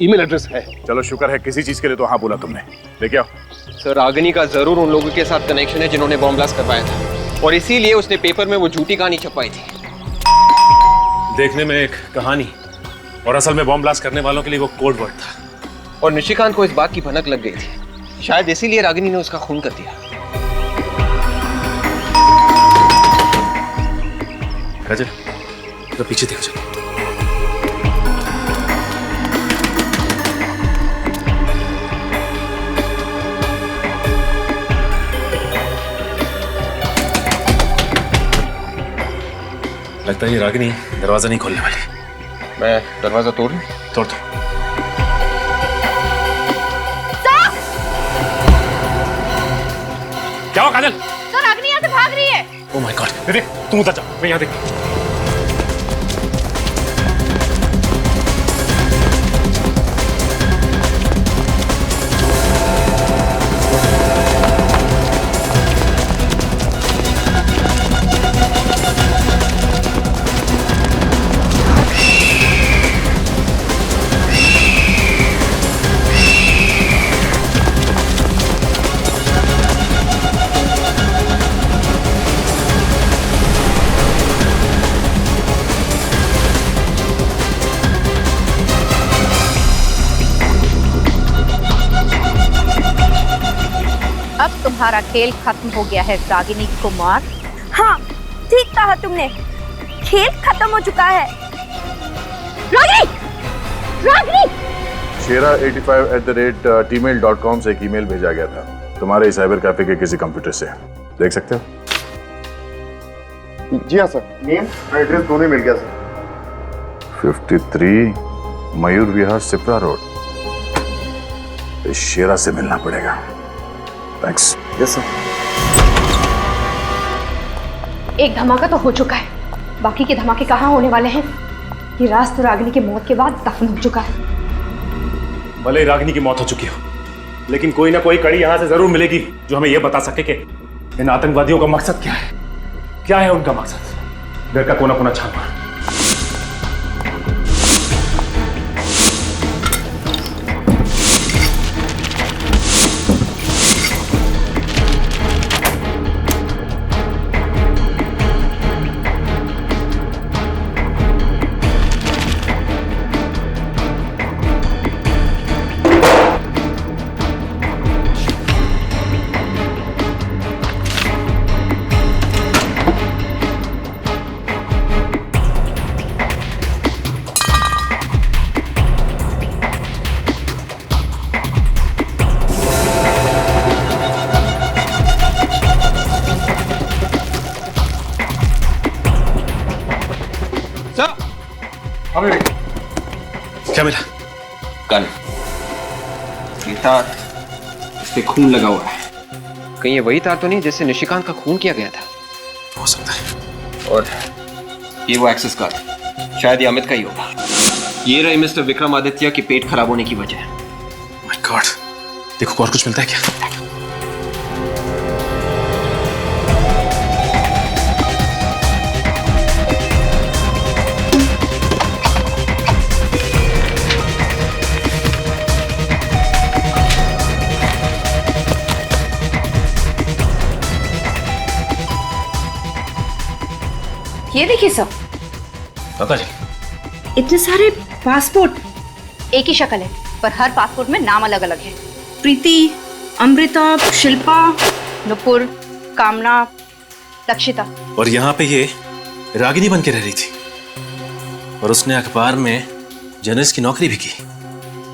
ईमेल एड्रेस है। चलो शुक्र है, किसी चीज के लिए तो हाँ बोला तुमने। लेके आओ। सर रागिनी का जरूर उन लोगों के साथ कनेक्शन है जिन्होंने बॉम्ब ब्लास्ट करवाया था, और इसीलिए उसने पेपर में वो झूठी कहानी छपवाई थी। देखने में एक कहानी, और असल में बॉम्ब ब्लास्ट करने वालों के लिए वो कोड वर्ड था। और निशिकांत को इस बात की भनक लग गई थी, शायद इसीलिए रागिनी ने उसका खून कर दिया। काजल, तो पीछे देखो। चलो लगता है ये रागिनी दरवाजा नहीं खोलने वाली। मैं दरवाजा तोड़ दूं? तोड़ दो। क्या हुआ काजल? देखो रागिनी यहाँ से भाग रही है। ओह माय गॉड, विवेक तुम उधर जाओ, मैं यहाँ देखता हूँ। अब तुम्हारा खेल खत्म हो गया है रागिनी कुमार। हाँ ठीक कहा तुमने, खेल खत्म हो चुका है। रागिनी! रागिनी! shera85@tmail.com से एक ईमेल भेजा गया था तुम्हारे साइबर कैफे के किसी कंप्यूटर से, देख सकते हो? जी हाँ सर, नेम और एड्रेस दोनों मिल गया सर। 53 मयूर विहार सिप्रा रोड। इस शेरा से मिलना पड़ेगा। थैंक्स। Yes sir. एक धमाका तो हो चुका है, बाकी के धमाके कहाँ होने वाले हैं? ये राज तो रागिनी की मौत के बाद दफन हो चुका है। भले ही रागिनी की मौत हो चुकी हो, लेकिन कोई ना कोई कड़ी यहाँ से जरूर मिलेगी जो हमें यह बता सके कि इन आतंकवादियों का मकसद क्या है। क्या है उनका मकसद? घर का कोना कोना छान मार। क्या मिला? गन। ये तार, इस पे खून लगा हुआ है। कहीं ये वही तार तो नहीं जिससे निशिकांत का खून किया गया था? हो सकता है। और ये वो एक्सेस कार्ड, शायद ये अमित का ही होगा। ये रहे मिस्टर विक्रमादित्य के पेट खराब होने की वजह। माय गॉड, देखो और कुछ मिलता है क्या? ये देखिए सब। पता जी, इतने सारे पासपोर्ट, एक ही शक्ल है पर हर पासपोर्ट में नाम अलग अलग है। प्रीति, अमृता, शिल्पा, नुपुर, कामना, लक्षिता। और यहाँ पे ये रागिनी बन के रह रही थी और उसने अखबार में जर्नलिस्ट की नौकरी भी की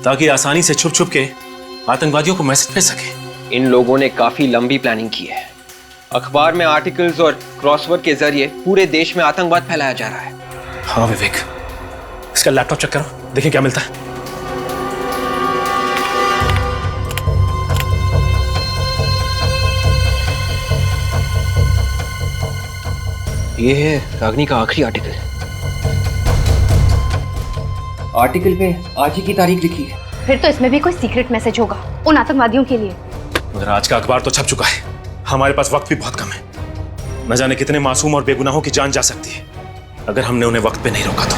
ताकि आसानी से छुप छुप के आतंकवादियों को मैसेज भेज सके। इन लोगों ने काफी लंबी प्लानिंग की है। अखबार में आर्टिकल्स और क्रॉसवर्ड के जरिए पूरे देश में आतंकवाद फैलाया जा रहा है। हाँ विवेक, इसका लैपटॉप चेक करो, देखें क्या मिलता है। ये है रागिनी का आखिरी आर्टिकल। आर्टिकल पे आज ही की तारीख लिखी है। फिर तो इसमें भी कोई सीक्रेट मैसेज होगा उन आतंकवादियों के लिए। मगर आज का अखबार तो छप चुका है, हमारे पास वक्त भी बहुत कम है। न जाने कितने मासूम और बेगुनाहों की जान जा सकती है अगर हमने उन्हें वक्त पे नहीं रोका तो।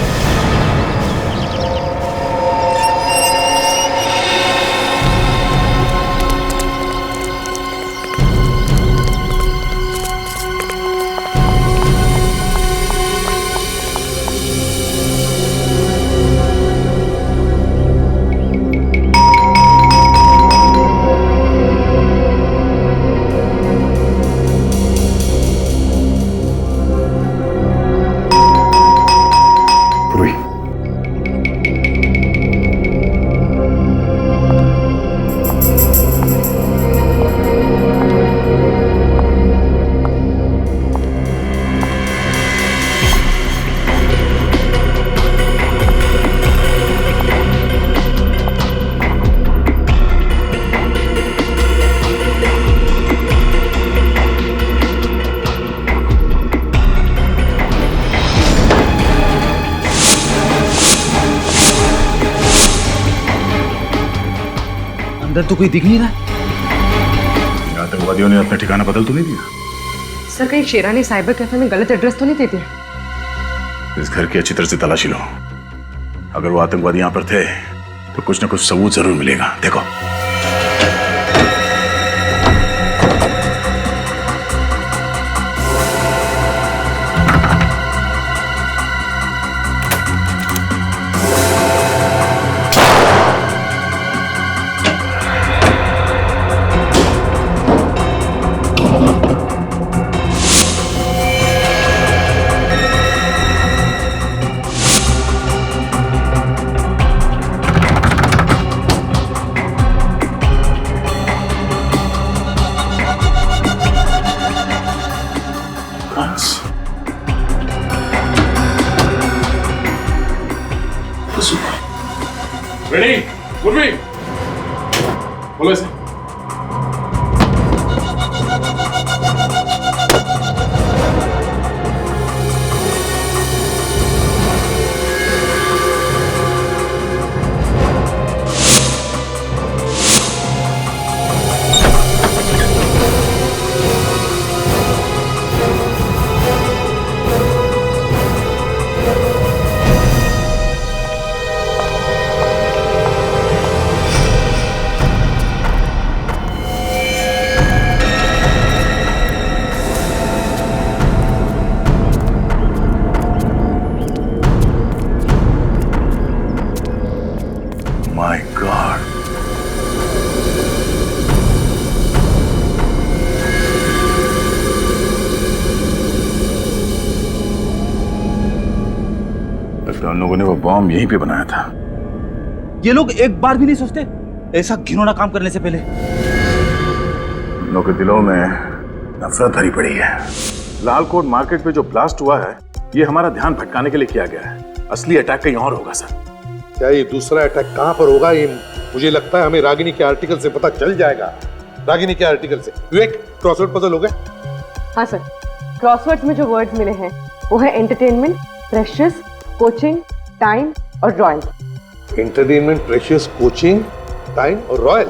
पुरोहित, अंदर तो कोई दिख नहीं रहा। आतंकवादियों ने अपना ठिकाना बदल तो नहीं दिया? सर कहीं शेरानी साइबर कैफे में गलत एड्रेस तो नहीं दे दिया? इस घर की अच्छी तरह से तलाशी लो। अगर वो आतंकवादी यहाँ पर थे तो कुछ न कुछ सबूत जरूर मिलेगा। देखो रेडी, उर्वी, बोलो इसे। My God. लगता है उन लोगों ने वो बॉम्ब यहीं पे बनाया था। ये लोग एक बार भी नहीं सोचते ऐसा घिनौना काम करने से पहले? उन लोगों के दिलों में नफरत भरी पड़ी है। लालकोट मार्केट पे जो ब्लास्ट हुआ है ये हमारा ध्यान भटकाने के लिए किया गया है। असली अटैक कहीं और होगा सर। क्या ये दूसरा अटैक कहां पर होगा ये मुझे लगता है हमें रागिनी के आर्टिकल से पता चल जाएगा। रागिनी के आर्टिकल से। विवेक, क्रॉसवर्ड पजल हो गए? हाँ सर, क्रॉसवर्ड्स में जो वर्ड्स मिले हैं वो है एंटरटेनमेंट, प्रेशियस, कोचिंग, टाइम और royal. Entertainment, precious, coaching, time और रॉयल।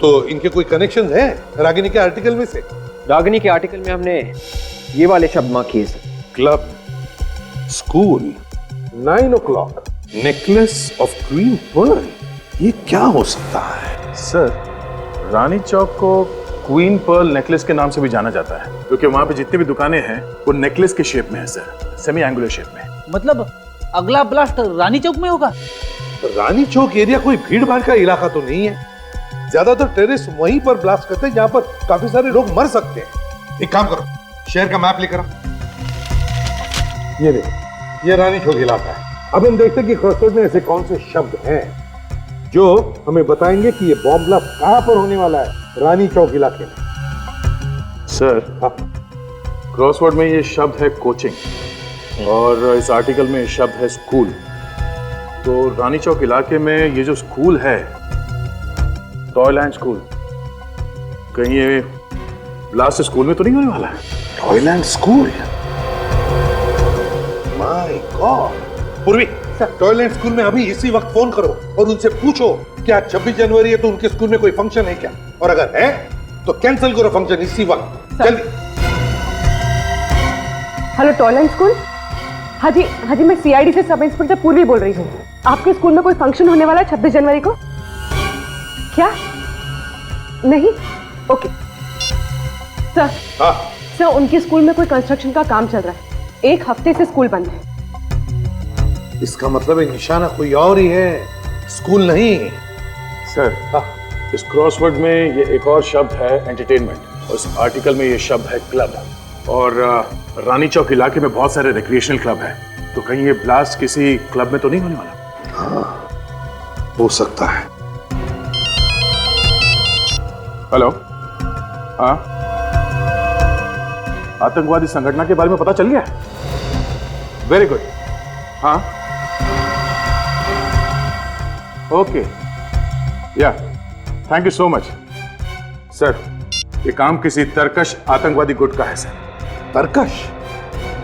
तो इनके कोई कनेक्शन है रागिनी के आर्टिकल में से? रागिनी के आर्टिकल में हमने ये वाले शब्द मार्क किए sir. Club, school, 9 o'clock, necklace of queen pearl. ये क्या हो सकता है? सर, रानी चौक को क्वीन पर्ल नेकलेस के नाम से भी जाना जाता है क्योंकि वहां पे जितनी भी दुकानें हैं वो नेकलेस के शेप में है सर, सेमी एंगुलर शेप में। मतलब अगला ब्लास्ट रानी चौक में होगा? रानी चौक एरिया कोई भीड़ भाड़ का इलाका तो नहीं है। ज्यादातर टेररिस्ट वहीं पर ब्लास्ट करते हैं जहां पर काफी सारे लोग मर सकते हैं। एक काम करो, शहर का मैप लेकर आओ। ये देखो, ये रानी चौक इलाका है। अब हम देखते हैं कि क्रॉसवर्ड में ऐसे कौन से शब्द हैं जो हमें बताएंगे कि ये बॉम्ब ब्लास्ट कहां पर होने वाला है रानी चौक इलाके में। सर, क्रॉसवर्ड में ये शब्द है कोचिंग और इस आर्टिकल में शब्द है स्कूल। तो रानी चौक इलाके में ये जो स्कूल है, टॉयलैंड स्कूल, कहीं ये ब्लास्ट स्कूल में तो नहीं होने वाला है? Toyland school? My God. पूर्वी, टॉयलेट स्कूल में अभी इसी वक्त फोन करो और उनसे पूछो क्या 26 जनवरी है तो उनके स्कूल में कोई फंक्शन है क्या, और अगर है तो कैंसिल करो फंक्शन इसी वक्त, जल्दी। Hello toilet school. हाँ जी मैं सीआईडी से सब इंस्पेक्टर पूर्वी बोल रही हूँ। आपके स्कूल में कोई फंक्शन होने वाला है 26 जनवरी को? क्या नहीं? Okay sir. हाँ सर, उनके स्कूल में कोई कंस्ट्रक्शन का काम चल रहा है, 1 हफ्ते से स्कूल बंद है। इसका मतलब है निशाना कोई और ही है, स्कूल नहीं। सर, इस क्रॉसवर्ड में ये एक और शब्द है एंटरटेनमेंट और इस आर्टिकल में ये शब्द है क्लब। और रानी चौक इलाके में बहुत सारे रिक्रिएशनल क्लब हैं, तो कहीं ये ब्लास्ट किसी क्लब में तो नहीं होने वाला? हाँ, हो सकता है। हेलो, हाँ, आतंकवादी संगठन के बारे में पता चल गया? Very good. हाँ, ओके, या, thank you so much. Sir, ये काम किसी तरकश आतंकवादी गुट का है सर। तरकश?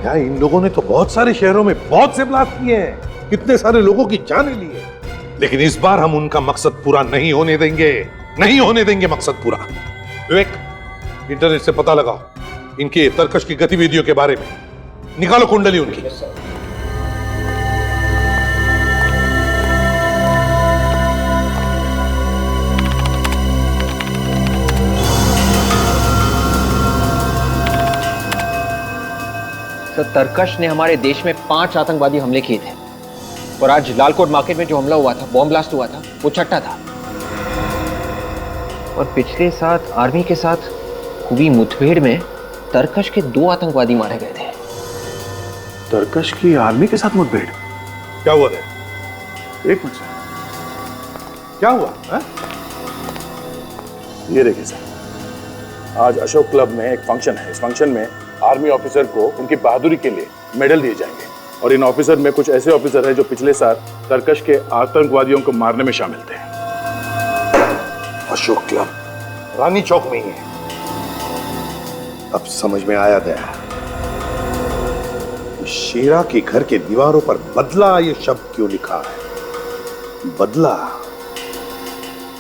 यार, इन लोगों ने तो बहुत सारे शहरों में बहुत से ब्लास्ट किए हैं, कितने सारे लोगों की जानें ली है। लेकिन इस बार हम उनका मकसद पूरा नहीं होने देंगे, नहीं होने देंगे मकसद पूरा। विवेक, इंटरनेट से पता लगाओ इनके तरकश की गतिविधियों के बारे में, निकालो कुंडली उनकी। सर, तरकश ने हमारे देश में 5 आतंकवादी हमले किए थे और आज लालकोट मार्केट में जो हमला हुआ था, बॉम्ब ब्लास्ट हुआ था, वो छठा था। और पिछले साल आर्मी के साथ हुई मुठभेड़ में तरकश के 2 आतंकवादी मारे गए थे। तरकश की आर्मी के साथ मुठभेड़? क्या हुआ था? एक मिनट, क्या हुआ है? ये देखिए सर, आज अशोक क्लब में एक फंक्शन है। इस फंक्शन में आर्मी ऑफिसर को उनकी बहादुरी के लिए मेडल दिए जाएंगे और इन ऑफिसर में कुछ ऐसे ऑफिसर हैं जो पिछले साल तरकश के आतंकवादियों को मारने में शामिल थे। अशोक क्लब रानी चौक में ही है। अब समझ में आया गया। शेरा के घर के दीवारों पर बदला ये शब्द क्यों लिखा है? बदला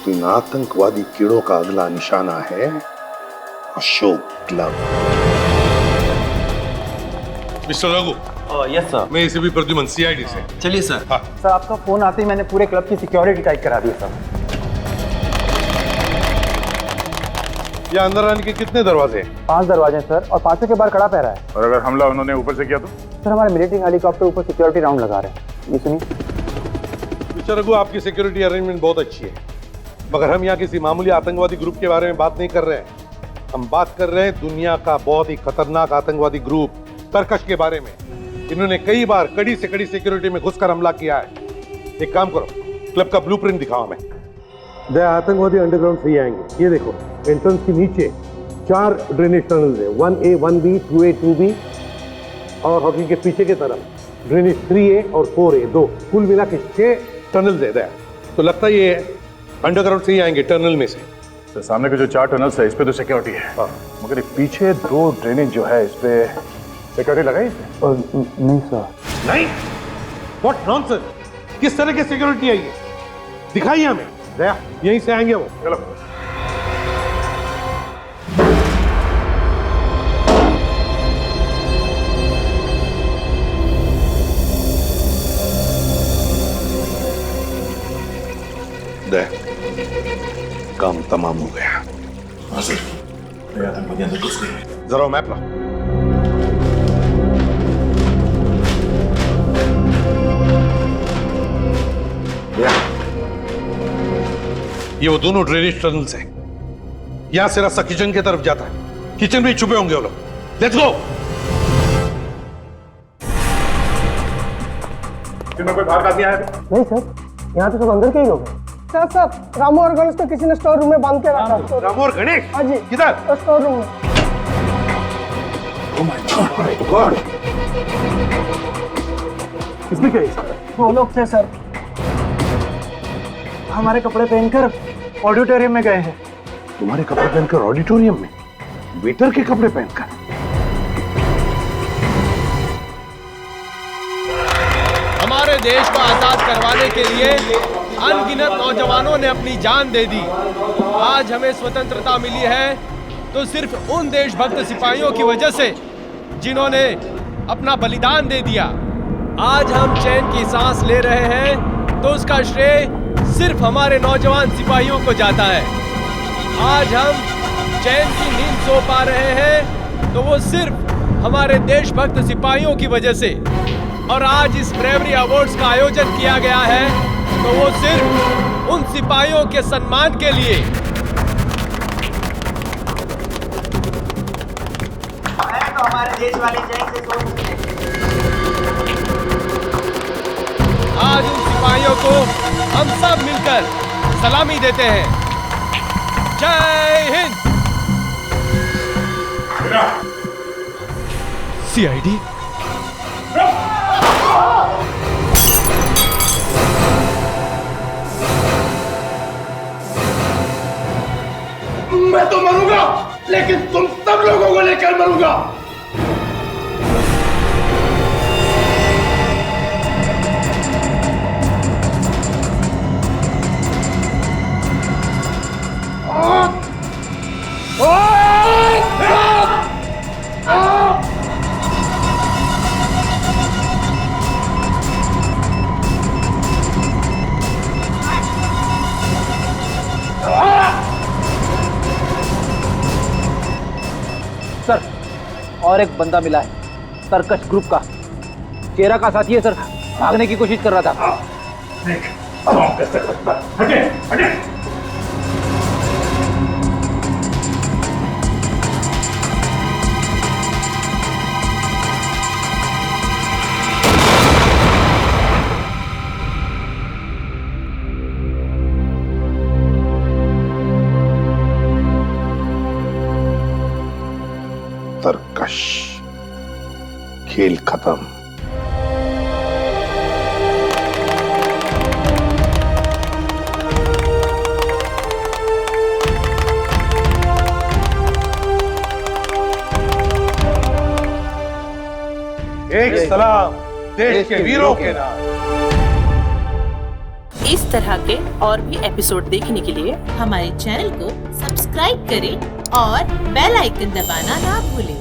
तो इन आतंकवादी कीड़ों का अगला निशाना है Ashok club. Mister Raghu. Yes sir. मैं एसीपी प्रद्युमन, सीआईडी से। चलिए सर। हाँ। सर, आपका फोन आते ही मैंने पूरे क्लब की सिक्योरिटी टाइट करा दी सर। ये अंदर आने के कितने दरवाजे हैं? 5 दरवाजे हैं सर, और 5 के बार खड़ा पैरा है। और अगर हमला उन्होंने ऊपर से किया तो? सर, हमारे मिलिट्री हेलीकॉप्टर ऊपर सिक्योरिटी राउंड लगा रहे हैं। ये सुनिए। मिस्टर रघु, आपकी सिक्योरिटी अरेंजमेंट बहुत अच्छी है, मगर हम यहाँ किसी मामूली आतंकवादी ग्रुप के बारे में बात नहीं कर रहे हैं। हम बात कर रहे हैं दुनिया का बहुत ही खतरनाक आतंकवादी ग्रुप तरकश के बारे में। इन्होंने कई बार कड़ी से कड़ी सिक्योरिटी में घुसकर हमला किया है। एक काम करो, क्लब का ब्लूप्रिंट दिखाओ हमें। आतंकवादी अंडरग्राउंड से ही आएंगे। ये देखो, एंट्रेंस के नीचे 4 ड्रेनेज टनल्स है, 1A, 1B, 2A, 2B, और हॉकी के पीछे की तरफ ड्रेनेज 3A और 4A, 2, कुल मिला के 6 टनल्स है। तो लगता है ये अंडरग्राउंड से ही आएंगे, टनल में से। तो सामने के जो 4 टनल्स है, इस पे तो सिक्योरिटी है। मगर पीछे 2 ड्रेनेज जो है, इस पे सिक्योरिटी लगाई इसमें? नहीं सर। नहीं? What nonsense! किस तरह की सिक्योरिटी है ये? दिखाइए हमें। दया, यहीं से आएंगे वो। चलो। दया, काम तमाम हो गया। हाँ सर। आतंकवादी अंदर घुस गए। जरा मैप ला। ये वो दोनों ड्रेनेज टनल्स हैं। यहां से रास्ता किचन की तरफ जाता है। किचन में छुपे होंगे वो लोग। Let's go. कोई बाहर का आदमी आया? नहीं सर, यहाँ तो सब अंदर के ही लोग हैं। सर, रामू और गणेश को किसी ने स्टोर रूम में बांध के रखा। रामू और गणेश? हाँ जी। किधर? स्टोर रूम में। Oh my God! इसमें क्या है? वो लोग थे सर, हमारे कपड़े पहनकर ऑडिटोरियम में गए हैं। तुम्हारे कपड़े पहनकर ऑडिटोरियम में? वेटर के कपड़े पहनकर? हमारे देश को आजाद करवाने के लिए अनगिनत नौजवानों ने अपनी जान दे दी। आज हमें स्वतंत्रता मिली है तो सिर्फ उन देशभक्त सिपाहियों की वजह से जिन्होंने अपना बलिदान दे दिया। आज हम चैन की सांस ले रहे हैं तो उसका श्रेय सिर्फ हमारे नौजवान सिपाहियों को जाता है। आज हम चैन की नींद सो पा रहे हैं तो वो सिर्फ हमारे देशभक्त सिपाहियों की वजह से। और आज इस ब्रेवरी अवार्ड्स का आयोजन किया गया है तो वो सिर्फ उन सिपाहियों के सम्मान के लिए। तो हमारे देश वाले चैन से सो सकते हैं। आज उन सिपाहियों को हम सब मिलकर सलामी देते हैं। जय हिंद। सीआईडी मैं तो मरूंगा, लेकिन तुम सब लोगों को लेकर मरूंगा। सर, और एक बंदा मिला है, तरकश ग्रुप का। चेहरा का साथी है सर, भागने की कोशिश कर रहा था। हटे, हटे। तरकश, खेल खत्म। एक सलाम देश के वीरों के नाम। इस तरह के और भी एपिसोड देखने के लिए हमारे चैनल को सब्सक्राइब करें और बेल आइकन दबाना ना भूलें।